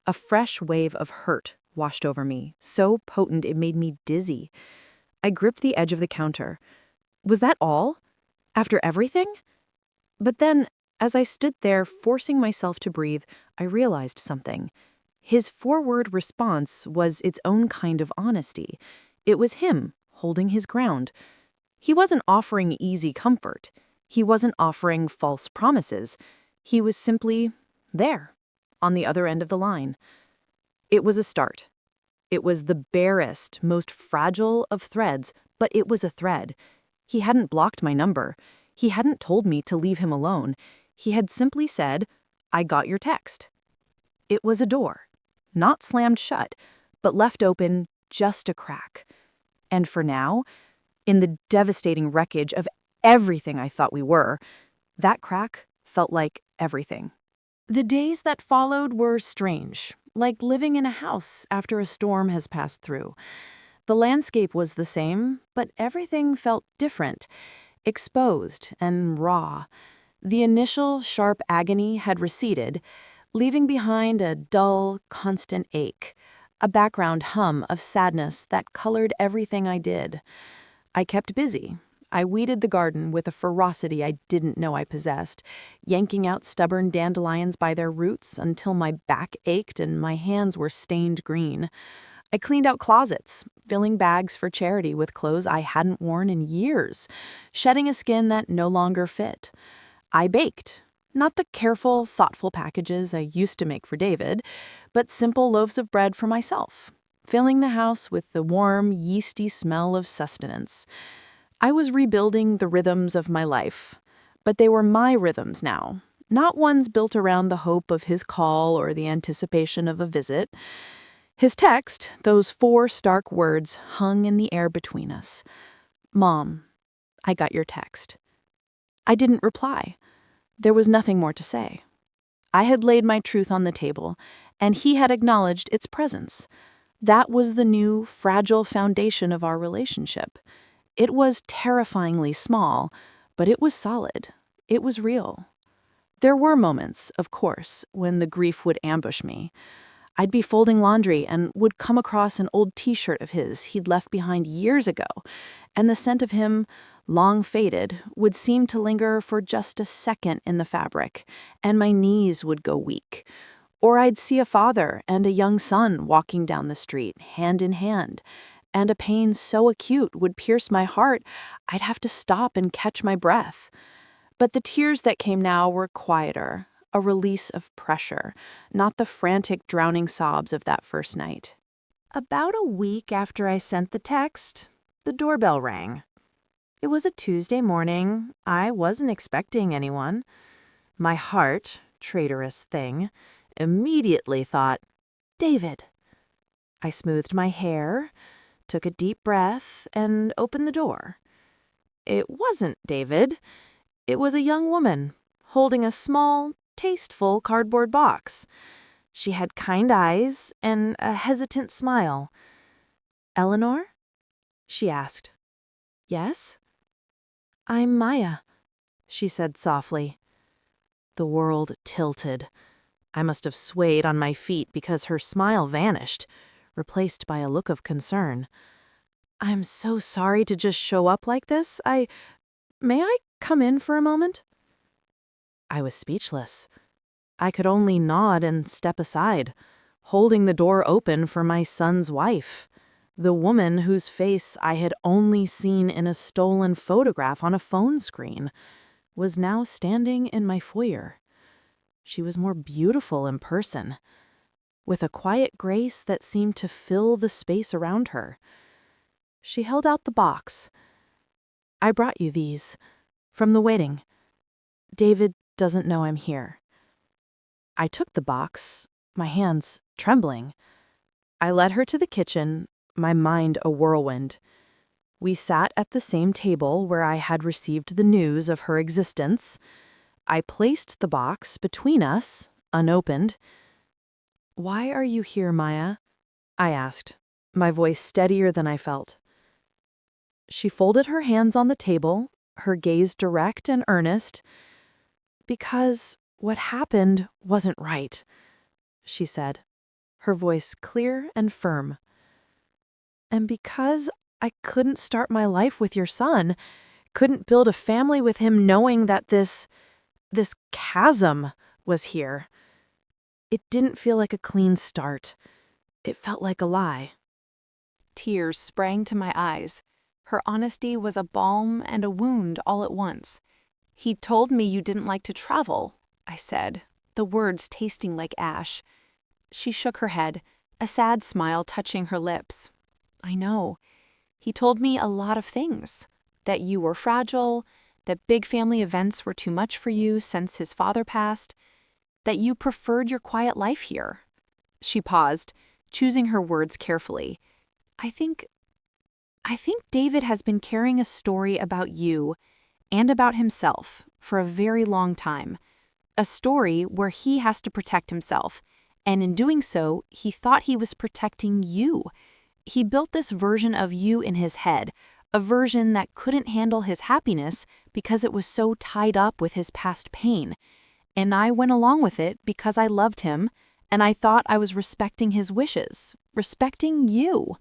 A fresh wave of hurt washed over me, so potent it made me dizzy. I gripped the edge of the counter. Was that all? After everything? But then, as I stood there forcing myself to breathe, I realized something. His forward response was its own kind of honesty. It was him holding his ground. He wasn't offering easy comfort. He wasn't offering false promises. He was simply there, on the other end of the line. It was a start. It was the barest, most fragile of threads, but it was a thread. He hadn't blocked my number. He hadn't told me to leave him alone. He had simply said, "I got your text." It was a door, not slammed shut, but left open just a crack. And for now, in the devastating wreckage of everything I thought we were, that crack felt like everything. The days that followed were strange, like living in a house after a storm has passed through. The landscape was the same, but everything felt different, exposed and raw. The initial sharp agony had receded, leaving behind a dull, constant ache, a background hum of sadness that colored everything I did. I kept busy. I weeded the garden with a ferocity I didn't know I possessed, yanking out stubborn dandelions by their roots until my back ached and my hands were stained green. I cleaned out closets, filling bags for charity with clothes I hadn't worn in years, shedding a skin that no longer fit. I baked. Not the careful, thoughtful packages I used to make for David, but simple loaves of bread for myself, filling the house with the warm, yeasty smell of sustenance. I was rebuilding the rhythms of my life, but they were my rhythms now, not ones built around the hope of his call or the anticipation of a visit. His text, those 4 stark words, hung in the air between us. "Mom, I got your text." I didn't reply. There was nothing more to say. I had laid my truth on the table, and he had acknowledged its presence. That was the new, fragile foundation of our relationship. It was terrifyingly small, but it was solid. It was real. There were moments, of course, when the grief would ambush me. I'd be folding laundry and would come across an old t-shirt of his he'd left behind years ago, and the scent of him, long faded, would seem to linger for just a second in the fabric, and my knees would go weak. Or I'd see a father and a young son walking down the street, hand in hand, and a pain so acute would pierce my heart I'd have to stop and catch my breath. But the tears that came now were quieter, a release of pressure, not the frantic drowning sobs of that first night. About a week after I sent the text, the doorbell rang. It was a Tuesday morning. I wasn't expecting anyone. My heart, traitorous thing, immediately thought, "David." I smoothed my hair, took a deep breath, and opened the door. It wasn't David. It was a young woman, holding a small, tasteful cardboard box. She had kind eyes and a hesitant smile. "Eleanor?" she asked. "Yes?" "I'm Maya," she said softly. The world tilted. I must have swayed on my feet because her smile vanished, replaced by a look of concern. "I'm so sorry to just show up like this. May I come in for a moment?" I was speechless. I could only nod and step aside, holding the door open for my son's wife, the woman whose face I had only seen in a stolen photograph on a phone screen, was now standing in my foyer. She was more beautiful in person, with a quiet grace that seemed to fill the space around her. She held out the box. "I brought you these, from the wedding. David doesn't know I'm here." I took the box, my hands trembling. I led her to the kitchen, my mind a whirlwind. We sat at the same table where I had received the news of her existence. I placed the box between us, unopened. "Why are you here, Maya?" I asked, my voice steadier than I felt. She folded her hands on the table, her gaze direct and earnest. "Because what happened wasn't right," she said, her voice clear and firm. "And because I couldn't start my life with your son, couldn't build a family with him knowing that this chasm was here. It didn't feel like a clean start. It felt like a lie." Tears sprang to my eyes. Her honesty was a balm and a wound all at once. "He told me you didn't like to travel," I said, the words tasting like ash. She shook her head, a sad smile touching her lips. "I know. He told me a lot of things. That you were fragile, that big family events were too much for you since his father passed, that you preferred your quiet life here." She paused, choosing her words carefully. I think David has been carrying a story about you and about himself for a very long time. A story where he has to protect himself, and in doing so, he thought he was protecting you. He built this version of you in his head, a version that couldn't handle his happiness because it was so tied up with his past pain. And I went along with it because I loved him, and I thought I was respecting his wishes, respecting you.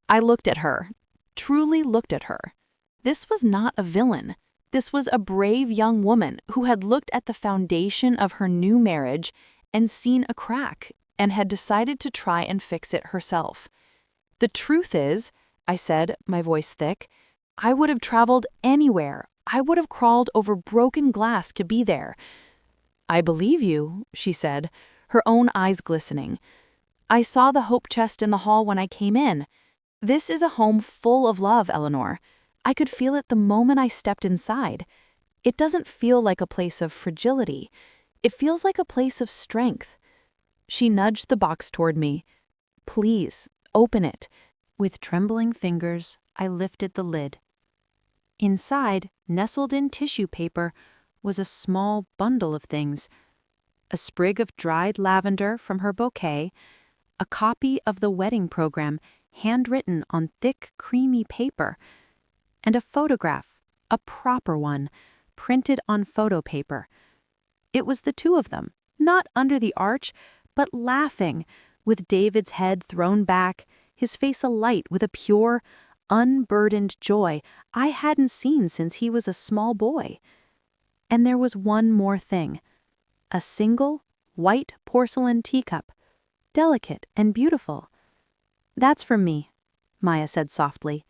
I looked at her, truly looked at her. This was not a villain. This was a brave young woman who had looked at the foundation of her new marriage and seen a crack and had decided to try and fix it herself. "The truth is," I said, my voice thick, "I would have traveled anywhere. I would have crawled over broken glass to be there." "I believe you," she said, her own eyes glistening. "I saw the hope chest in the hall when I came in. This is a home full of love, Eleanor. I could feel it the moment I stepped inside. It doesn't feel like a place of fragility. It feels like a place of strength." She nudged the box toward me. "Please, open it." With trembling fingers, I lifted the lid. Inside, nestled in tissue paper, was a small bundle of things. A sprig of dried lavender from her bouquet, a copy of the wedding program handwritten on thick, creamy paper, and a photograph, a proper one, printed on photo paper. It was the two of them, not under the arch, but laughing, with David's head thrown back, his face alight with a pure, unburdened joy I hadn't seen since he was a small boy. And there was one more thing. A single, white porcelain teacup, delicate and beautiful. "That's from me," Maya said softly.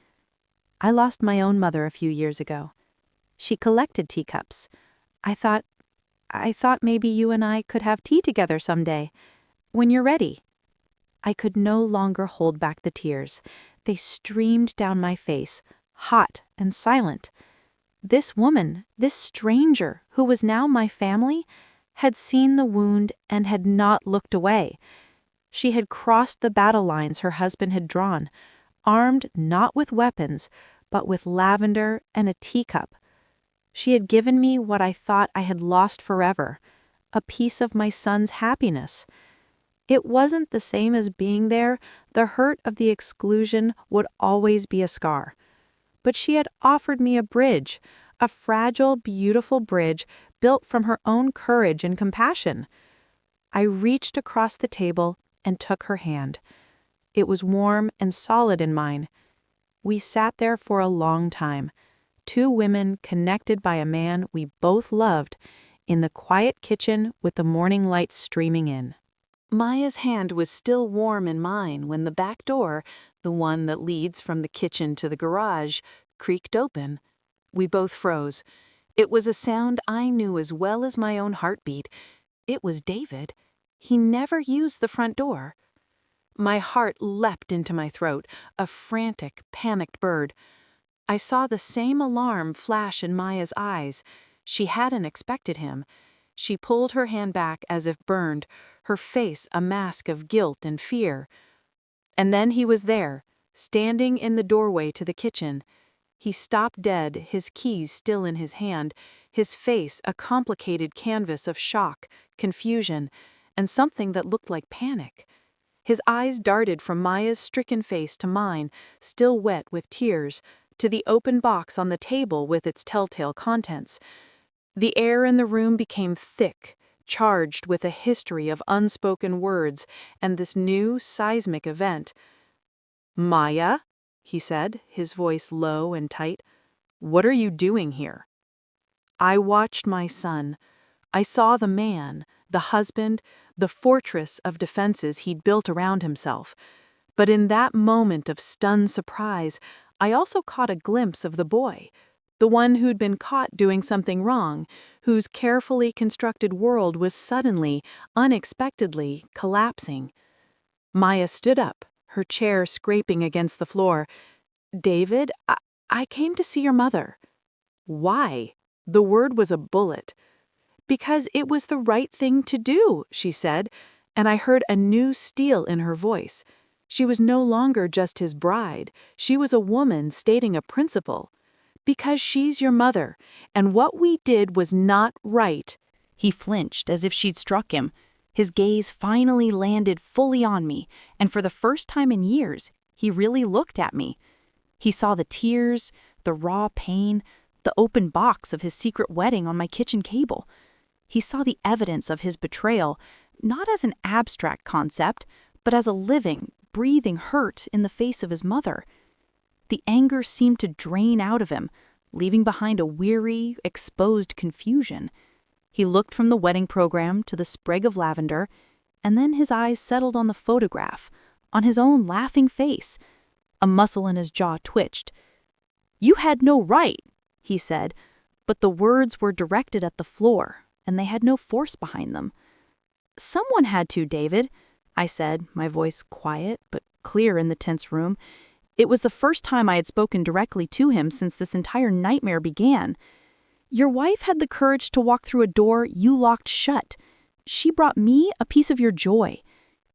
"I lost my own mother a few years ago. She collected teacups. I thought maybe you and I could have tea together someday, when you're ready." I could no longer hold back the tears. They streamed down my face, hot and silent. This woman, this stranger who was now my family, had seen the wound and had not looked away. She had crossed the battle lines her husband had drawn, armed not with weapons, but with lavender and a teacup. She had given me what I thought I had lost forever, a piece of my son's happiness. It wasn't the same as being there. The hurt of the exclusion would always be a scar. But she had offered me a bridge, a fragile, beautiful bridge built from her own courage and compassion. I reached across the table and took her hand. It was warm and solid in mine. We sat there for a long time, two women connected by a man we both loved, in the quiet kitchen with the morning light streaming in. Maya's hand was still warm in mine when the back door, the one that leads from the kitchen to the garage, creaked open. We both froze. It was a sound I knew as well as my own heartbeat. It was David. He never used the front door. My heart leapt into my throat, a frantic, panicked bird. I saw the same alarm flash in Maya's eyes. She hadn't expected him. She pulled her hand back as if burned, her face a mask of guilt and fear. And then he was there, standing in the doorway to the kitchen. He stopped dead, his keys still in his hand, his face a complicated canvas of shock, confusion, and something that looked like panic. His eyes darted from Maya's stricken face to mine, still wet with tears, to the open box on the table with its telltale contents. The air in the room became thick, charged with a history of unspoken words and this new seismic event. "Maya," he said, his voice low and tight, "what are you doing here?" I watched my son. I saw the man, the husband, the fortress of defenses he'd built around himself. But in that moment of stunned surprise, I also caught a glimpse of the boy, the one who'd been caught doing something wrong, whose carefully constructed world was suddenly, unexpectedly, collapsing. Maya stood up, her chair scraping against the floor. "David, I came to see your mother." "Why?" The word was a bullet. "Because it was the right thing to do," she said, and I heard a new steel in her voice. She was no longer just his bride. She was a woman stating a principle. "Because she's your mother, and what we did was not right." He flinched as if she'd struck him. His gaze finally landed fully on me, and for the first time in years, he really looked at me. He saw the tears, the raw pain, the open box of his secret wedding on my kitchen table. He saw the evidence of his betrayal, not as an abstract concept, but as a living, breathing hurt in the face of his mother. The anger seemed to drain out of him, leaving behind a weary, exposed confusion. He looked from the wedding program to the sprig of lavender, and then his eyes settled on the photograph, on his own laughing face. A muscle in his jaw twitched. "You had no right," he said, but the words were directed at the floor, and they had no force behind them. "Someone had to, David," I said, my voice quiet but clear in the tense room. It was the first time I had spoken directly to him since this entire nightmare began. "Your wife had the courage to walk through a door you locked shut. She brought me a piece of your joy.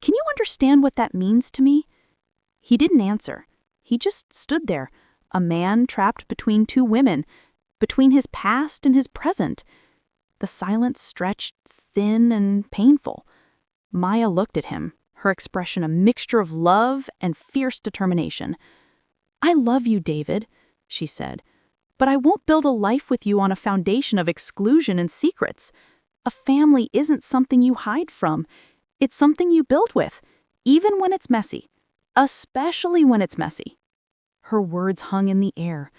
Can you understand what that means to me?" He didn't answer. He just stood there, a man trapped between two women, between his past and his present. The silence stretched thin and painful. Maya looked at him, her expression a mixture of love and fierce determination. "I love you, David," she said, "but I won't build a life with you on a foundation of exclusion and secrets. A family isn't something you hide from. It's something you build with, even when it's messy, especially when it's messy." Her words hung in the air,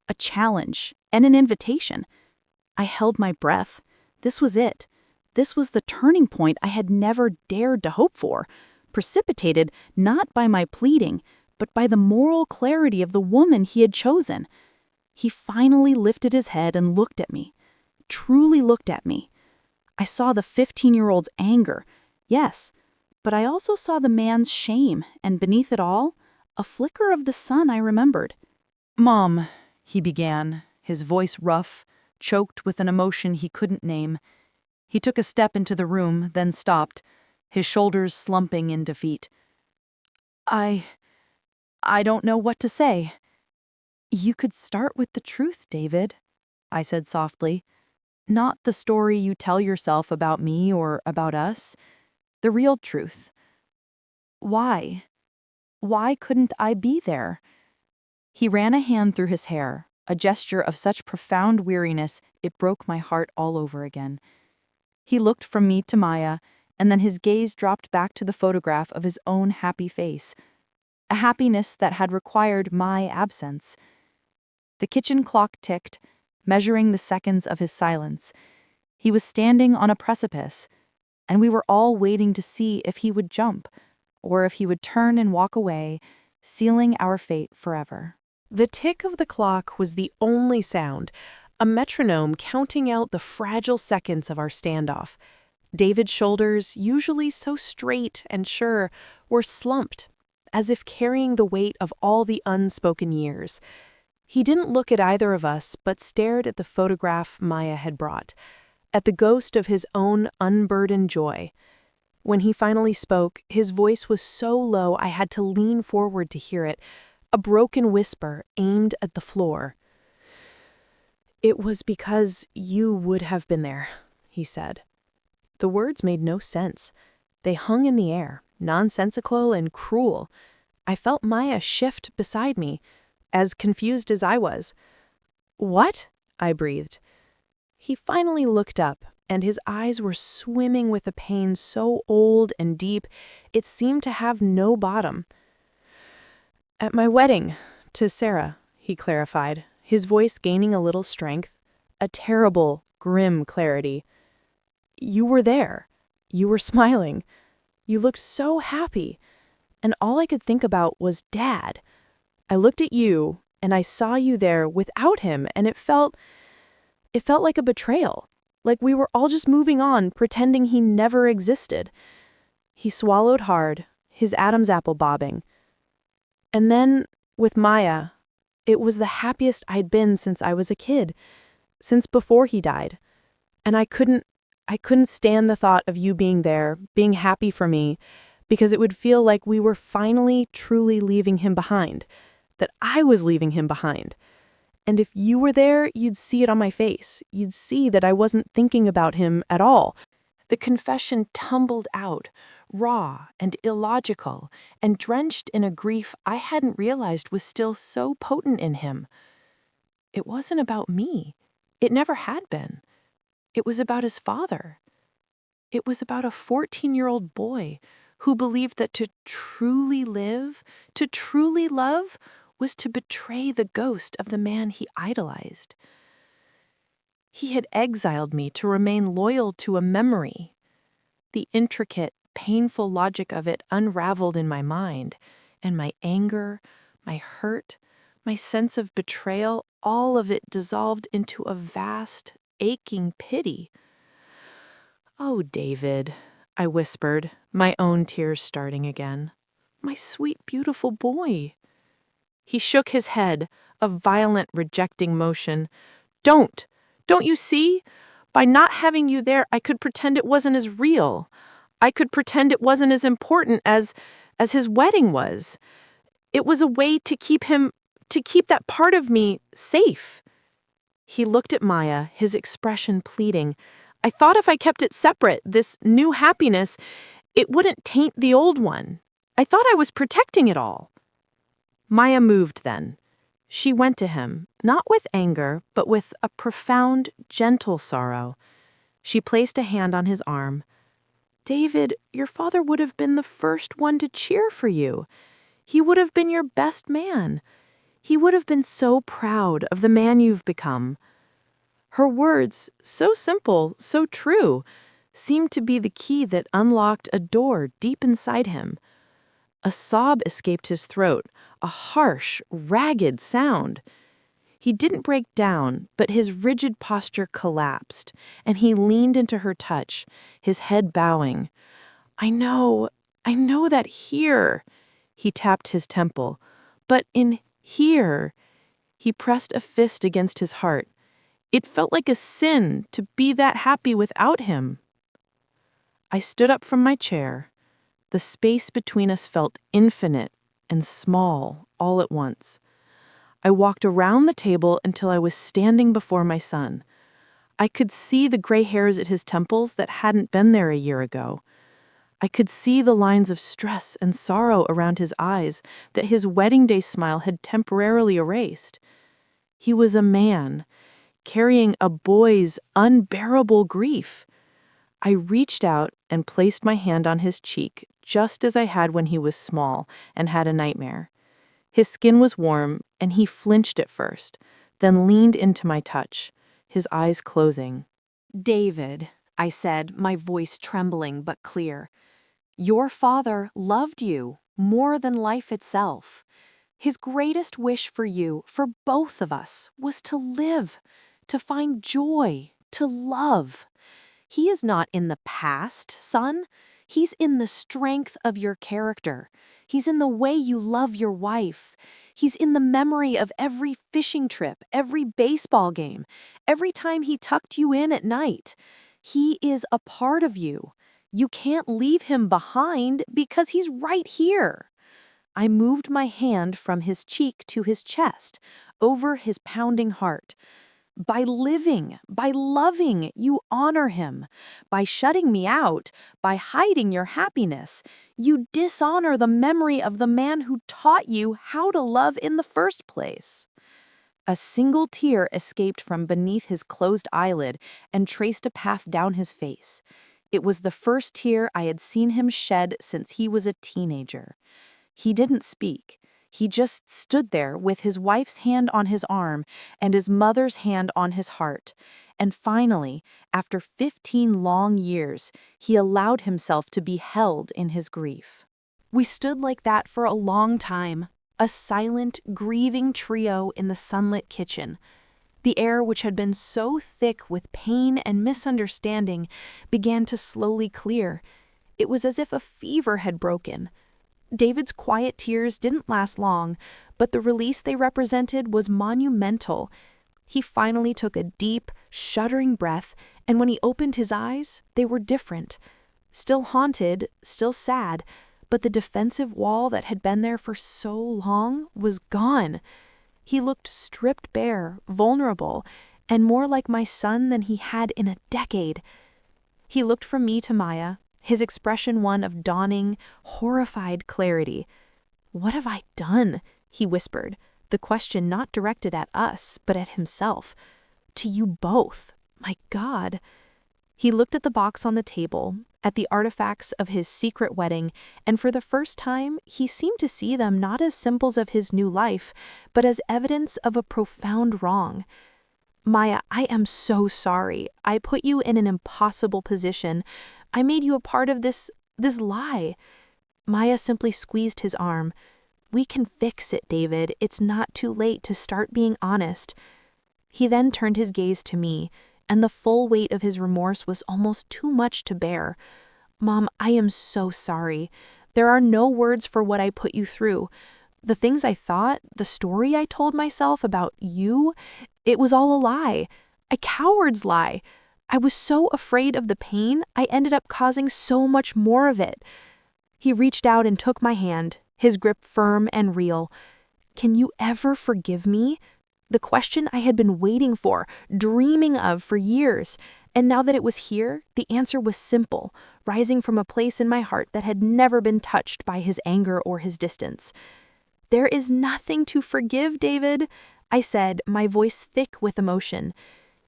a challenge and an invitation. I held my breath. This was it. This was the turning point I had never dared to hope for, precipitated not by my pleading, but by the moral clarity of the woman he had chosen. He finally lifted his head and looked at me, truly looked at me. I saw the 15-year-old's anger, yes, but I also saw the man's shame, and beneath it all, a flicker of the sun I remembered. "Mom," he began, his voice rough, choked with an emotion he couldn't name. He took a step into the room, then stopped, his shoulders slumping in defeat. I don't know what to say." "You could start with the truth, David," I said softly. "Not the story you tell yourself about me or about us. The real truth. Why? Why couldn't I be there?" He ran a hand through his hair, a gesture of such profound weariness it broke my heart all over again. He looked from me to Maya, and then his gaze dropped back to the photograph of his own happy face, a happiness that had required my absence. The kitchen clock ticked, measuring the seconds of his silence. He was standing on a precipice, and we were all waiting to see if he would jump, or if he would turn and walk away, sealing our fate forever. The tick of the clock was the only sound, a metronome counting out the fragile seconds of our standoff. David's shoulders, usually so straight and sure, were slumped, as if carrying the weight of all the unspoken years. He didn't look at either of us, but stared at the photograph Maya had brought, at the ghost of his own unburdened joy. When he finally spoke, his voice was so low I had to lean forward to hear it, a broken whisper aimed at the floor. "It was because you would have been there," he said. The words made no sense. They hung in the air, nonsensical and cruel. I felt Maya shift beside me. as confused as I was. "What?" I breathed. He finally looked up, and his eyes were swimming with a pain so old and deep it seemed to have no bottom. "At my wedding, to Sarah," he clarified, his voice gaining a little strength, a terrible, grim clarity. "You were there. You were smiling. You looked so happy. And all I could think about was Dad. I looked at you, and I saw you there without him, and it felt like a betrayal. Like we were all just moving on, pretending he never existed." He swallowed hard, his Adam's apple bobbing. "And then, with Maya, it was the happiest I'd been since I was a kid, since before he died. And I couldn't stand the thought of you being there, being happy for me, because it would feel like we were finally truly leaving him behind, that I was leaving him behind. And if you were there, you'd see it on my face. You'd see that I wasn't thinking about him at all." The confession tumbled out, raw and illogical, and drenched in a grief I hadn't realized was still so potent in him. It wasn't about me. It never had been. It was about his father. It was about a 14-year-old boy who believed that to truly live, to truly love, was to betray the ghost of the man he idolized. He had exiled me to remain loyal to a memory. The intricate, painful logic of it unraveled in my mind, and my anger, my hurt, my sense of betrayal, all of it dissolved into a vast, aching pity. "Oh, David," I whispered, my own tears starting again. "My sweet, beautiful boy." He shook his head, a violent, rejecting motion. Don't you see? By not having you there, I could pretend it wasn't as real. I could pretend it wasn't as important as his wedding was. It was a way to keep that part of me safe." He looked at Maya, his expression pleading. "I thought if I kept it separate, this new happiness, it wouldn't taint the old one. I thought I was protecting it all." Maya moved then. She went to him, not with anger, but with a profound, gentle sorrow. She placed a hand on his arm. "David, your father would have been the first one to cheer for you. He would have been your best man. He would have been so proud of the man you've become." Her words, so simple, so true, seemed to be the key that unlocked a door deep inside him. A sob escaped his throat, a harsh, ragged sound. He didn't break down, but his rigid posture collapsed, and he leaned into her touch, his head bowing. I know that here," he tapped his temple, "but in here," he pressed a fist against his heart. "It felt like a sin to be that happy without him." I stood up from my chair. The space between us felt infinite and small all at once. I walked around the table until I was standing before my son. I could see the gray hairs at his temples that hadn't been there a year ago. I could see the lines of stress and sorrow around his eyes that his wedding day smile had temporarily erased. He was a man, carrying a boy's unbearable grief. I reached out and placed my hand on his cheek, just as I had when he was small and had a nightmare. His skin was warm, and he flinched at first, then leaned into my touch, his eyes closing. "David," I said, my voice trembling but clear, "your father loved you more than life itself. His greatest wish for you, for both of us, was to live, to find joy, to love. He is not in the past, son. He's in the strength of your character. He's in the way you love your wife. He's in the memory of every fishing trip, every baseball game, every time he tucked you in at night. He is a part of you. You can't leave him behind because he's right here." I moved my hand from his cheek to his chest, over his pounding heart. By living, by loving, you honor him. By shutting me out, by hiding your happiness, you dishonor the memory of the man who taught you how to love in the first place." A single tear escaped from beneath his closed eyelid and traced a path down his face. It was the first tear I had seen him shed since he was a teenager. He didn't speak. He just stood there with his wife's hand on his arm and his mother's hand on his heart. And finally, after 15 long years, he allowed himself to be held in his grief. We stood like that for a long time, a silent, grieving trio in the sunlit kitchen. The air, which had been so thick with pain and misunderstanding, began to slowly clear. It was as if a fever had broken. David's quiet tears didn't last long, but the release they represented was monumental. He finally took a deep, shuddering breath, and when he opened his eyes, they were different. Still haunted, still sad, but the defensive wall that had been there for so long was gone. He looked stripped bare, vulnerable, and more like my son than he had in a decade. He looked from me to Maya, his expression one of dawning, horrified clarity. "What have I done?" he whispered, the question not directed at us, but at himself. "To you both. My God." He looked at the box on the table, at the artifacts of his secret wedding, and for the first time, he seemed to see them not as symbols of his new life, but as evidence of a profound wrong. "Maya, I am so sorry. I put you in an impossible position. I made you a part of this lie." Maya simply squeezed his arm. "We can fix it, David. It's not too late to start being honest." He then turned his gaze to me, and the full weight of his remorse was almost too much to bear. "Mom, I am so sorry. There are no words for what I put you through. The things I thought, the story I told myself about you, it was all a lie. A coward's lie. I was so afraid of the pain, I ended up causing so much more of it." He reached out and took my hand, his grip firm and real. "Can you ever forgive me?" The question I had been waiting for, dreaming of for years. And now that it was here, the answer was simple, rising from a place in my heart that had never been touched by his anger or his distance. "There is nothing to forgive, David," I said, my voice thick with emotion.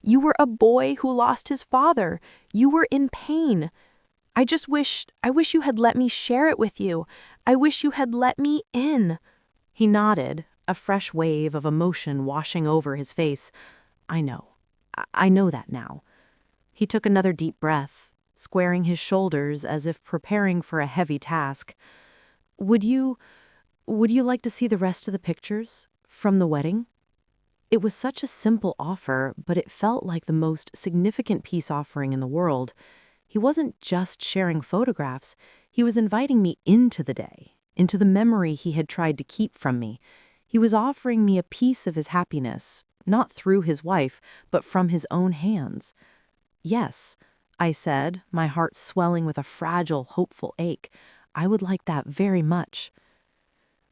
"You were a boy who lost his father. You were in pain. I wish you had let me share it with you. I wish you had let me in." He nodded, a fresh wave of emotion washing over his face. "I know. I know that now." He took another deep breath, squaring his shoulders as if preparing for a heavy task. Would you like to see the rest of the pictures from the wedding?" It was such a simple offer, but it felt like the most significant peace offering in the world. He wasn't just sharing photographs. He was inviting me into the day, into the memory he had tried to keep from me. He was offering me a piece of his happiness, not through his wife, but from his own hands. "Yes," I said, my heart swelling with a fragile, hopeful ache. "I would like that very much."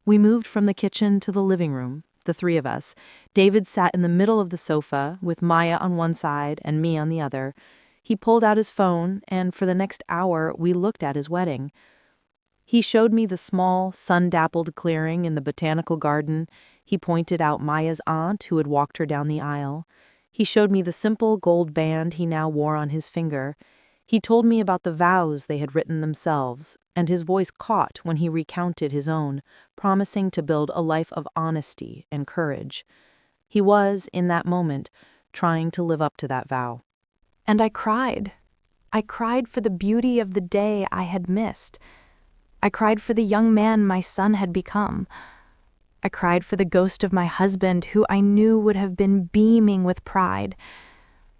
We moved from the kitchen to the living room, the three of us. David sat in the middle of the sofa, with Maya on one side and me on the other. He pulled out his phone, and for the next hour, we looked at his wedding. He showed me the small, sun-dappled clearing in the botanical garden. He pointed out Maya's aunt who had walked her down the aisle. He showed me the simple gold band he now wore on his finger. He told me about the vows they had written themselves, and his voice caught when he recounted his own, promising to build a life of honesty and courage. He was, in that moment, trying to live up to that vow. And I cried. I cried for the beauty of the day I had missed. I cried for the young man my son had become. I cried for the ghost of my husband who I knew would have been beaming with pride.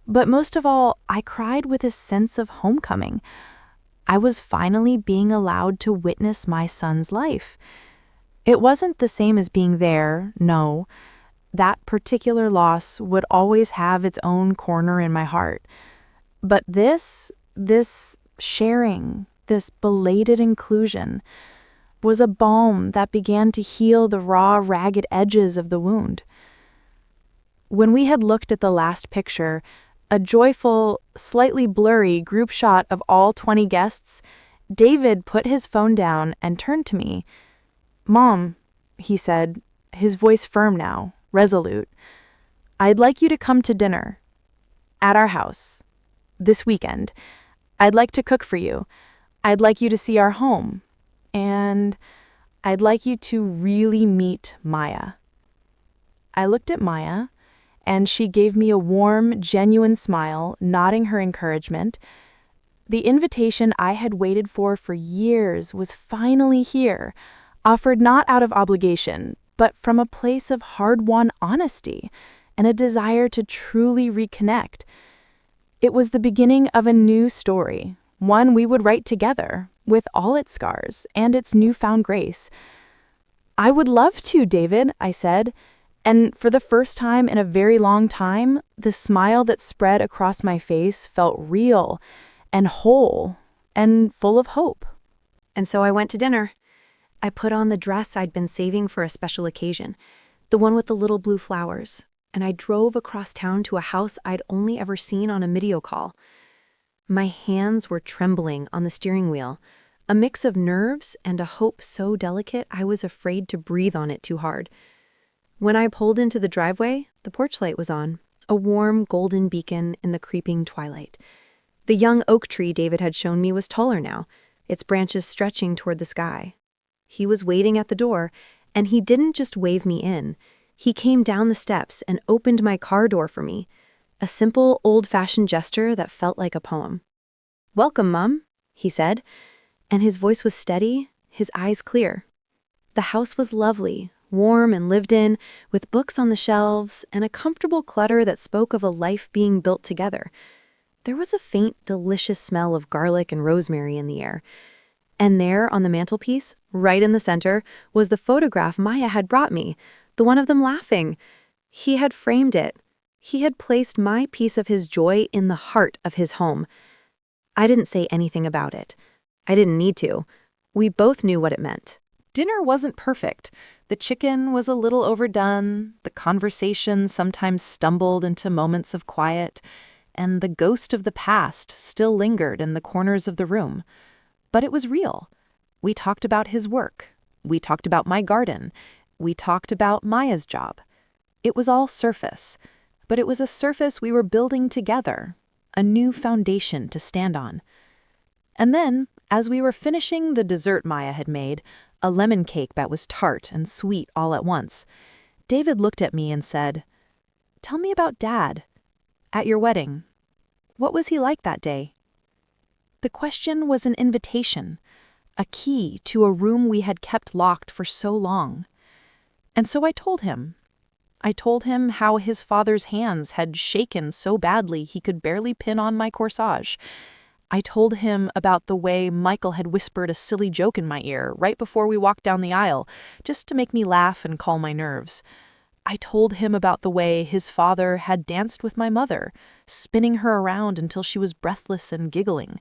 But most of all, I cried with a sense of homecoming. I was finally being allowed to witness my son's life. It wasn't the same as being there, no. That particular loss would always have its own corner in my heart. But this sharing, this belated inclusion, was a balm that began to heal the raw, ragged edges of the wound. When we had looked at the last picture, a joyful, slightly blurry group shot of all 20 guests, David put his phone down and turned to me. "Mom," he said, his voice firm now, resolute, "I'd like you to come to dinner. At our house. This weekend. I'd like to cook for you. I'd like you to see our home. And I'd like you to really meet Maya." I looked at Maya, and she gave me a warm, genuine smile, nodding her encouragement. The invitation I had waited for years was finally here, offered not out of obligation, but from a place of hard-won honesty and a desire to truly reconnect. It was the beginning of a new story, one we would write together, with all its scars and its newfound grace. "I would love to, David," I said, and for the first time in a very long time, the smile that spread across my face felt real and whole and full of hope. And so I went to dinner. I put on the dress I'd been saving for a special occasion, the one with the little blue flowers, and I drove across town to a house I'd only ever seen on a video call. My hands were trembling on the steering wheel, a mix of nerves and a hope so delicate I was afraid to breathe on it too hard. When I pulled into the driveway, the porch light was on, a warm golden beacon in the creeping twilight. The young oak tree David had shown me was taller now, its branches stretching toward the sky. He was waiting at the door, and he didn't just wave me in. He came down the steps and opened my car door for me, a simple, old-fashioned gesture that felt like a poem. "Welcome, Mom," he said, and his voice was steady, his eyes clear. The house was lovely, warm and lived in, with books on the shelves and a comfortable clutter that spoke of a life being built together. There was a faint, delicious smell of garlic and rosemary in the air. And there, on the mantelpiece, right in the center, was the photograph Maya had brought me, the one of them laughing. He had framed it. He had placed my piece of his joy in the heart of his home. I didn't say anything about it. I didn't need to. We both knew what it meant. Dinner wasn't perfect. The chicken was a little overdone, the conversation sometimes stumbled into moments of quiet, and the ghost of the past still lingered in the corners of the room. But it was real. We talked about his work. We talked about my garden. We talked about Maya's job. It was all surface, but it was a surface we were building together, a new foundation to stand on. And then, as we were finishing the dessert Maya had made, a lemon cake that was tart and sweet all at once, David looked at me and said, "Tell me about Dad. At your wedding. What was he like that day?" The question was an invitation, a key to a room we had kept locked for so long. And so I told him. I told him how his father's hands had shaken so badly he could barely pin on my corsage. I told him about the way Michael had whispered a silly joke in my ear right before we walked down the aisle, just to make me laugh and calm my nerves. I told him about the way his father had danced with my mother, spinning her around until she was breathless and giggling.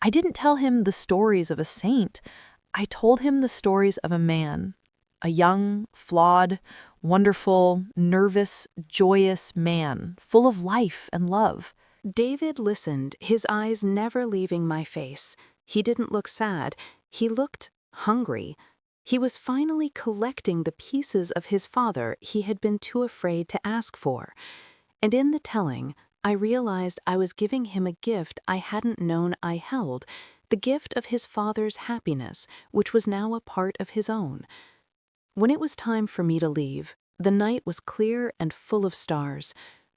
I didn't tell him the stories of a saint. I told him the stories of a man, a young, flawed, wonderful, nervous, joyous man, full of life and love. David listened, his eyes never leaving my face. He didn't look sad. He looked hungry. He was finally collecting the pieces of his father he had been too afraid to ask for. And in the telling, I realized I was giving him a gift I hadn't known I held, the gift of his father's happiness, which was now a part of his own. When it was time for me to leave, the night was clear and full of stars.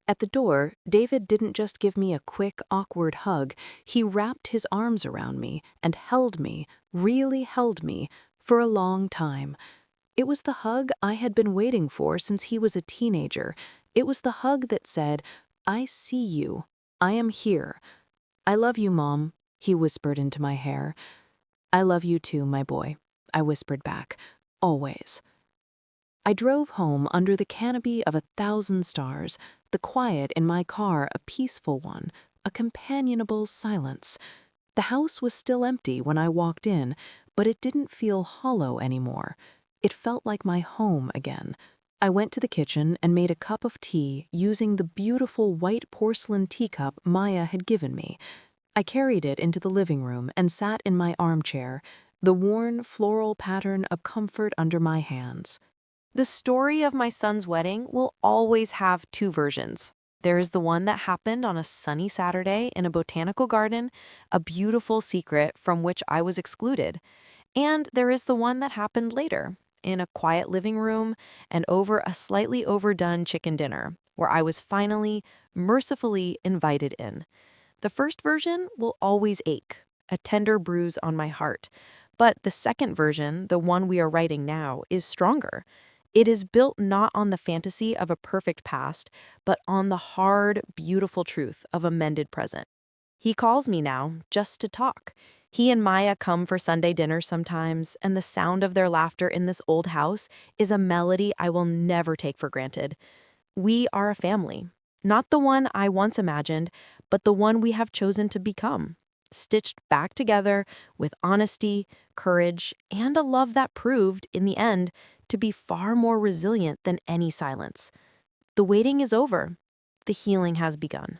At the door, David didn't just give me a quick, awkward hug. He wrapped his arms around me and held me, really held me, for a long time. It was the hug I had been waiting for since he was a teenager. It was the hug that said, "I see you. I am here. I love you, Mom," he whispered into my hair. "I love you too, my boy," I whispered back. "Always." I drove home under the canopy of 1,000 stars, the quiet in my car a peaceful one, a companionable silence. The house was still empty when I walked in, but it didn't feel hollow anymore. It felt like my home again. I went to the kitchen and made a cup of tea using the beautiful white porcelain teacup Maya had given me. I carried it into the living room and sat in my armchair, the worn floral pattern of comfort under my hands. The story of my son's wedding will always have two versions. There is the one that happened on a sunny Saturday in a botanical garden, a beautiful secret from which I was excluded. And there is the one that happened later, in a quiet living room and over a slightly overdone chicken dinner, where I was finally, mercifully invited in. The first version will always ache, a tender bruise on my heart. But the second version, the one we are writing now, is stronger. It is built not on the fantasy of a perfect past, but on the hard, beautiful truth of a mended present. He calls me now just to talk. He and Maya come for Sunday dinner sometimes, and the sound of their laughter in this old house is a melody I will never take for granted. We are a family, not the one I once imagined, but the one we have chosen to become, stitched back together with honesty, courage, and a love that proved, in the end, to be far more resilient than any silence. The waiting is over. The healing has begun.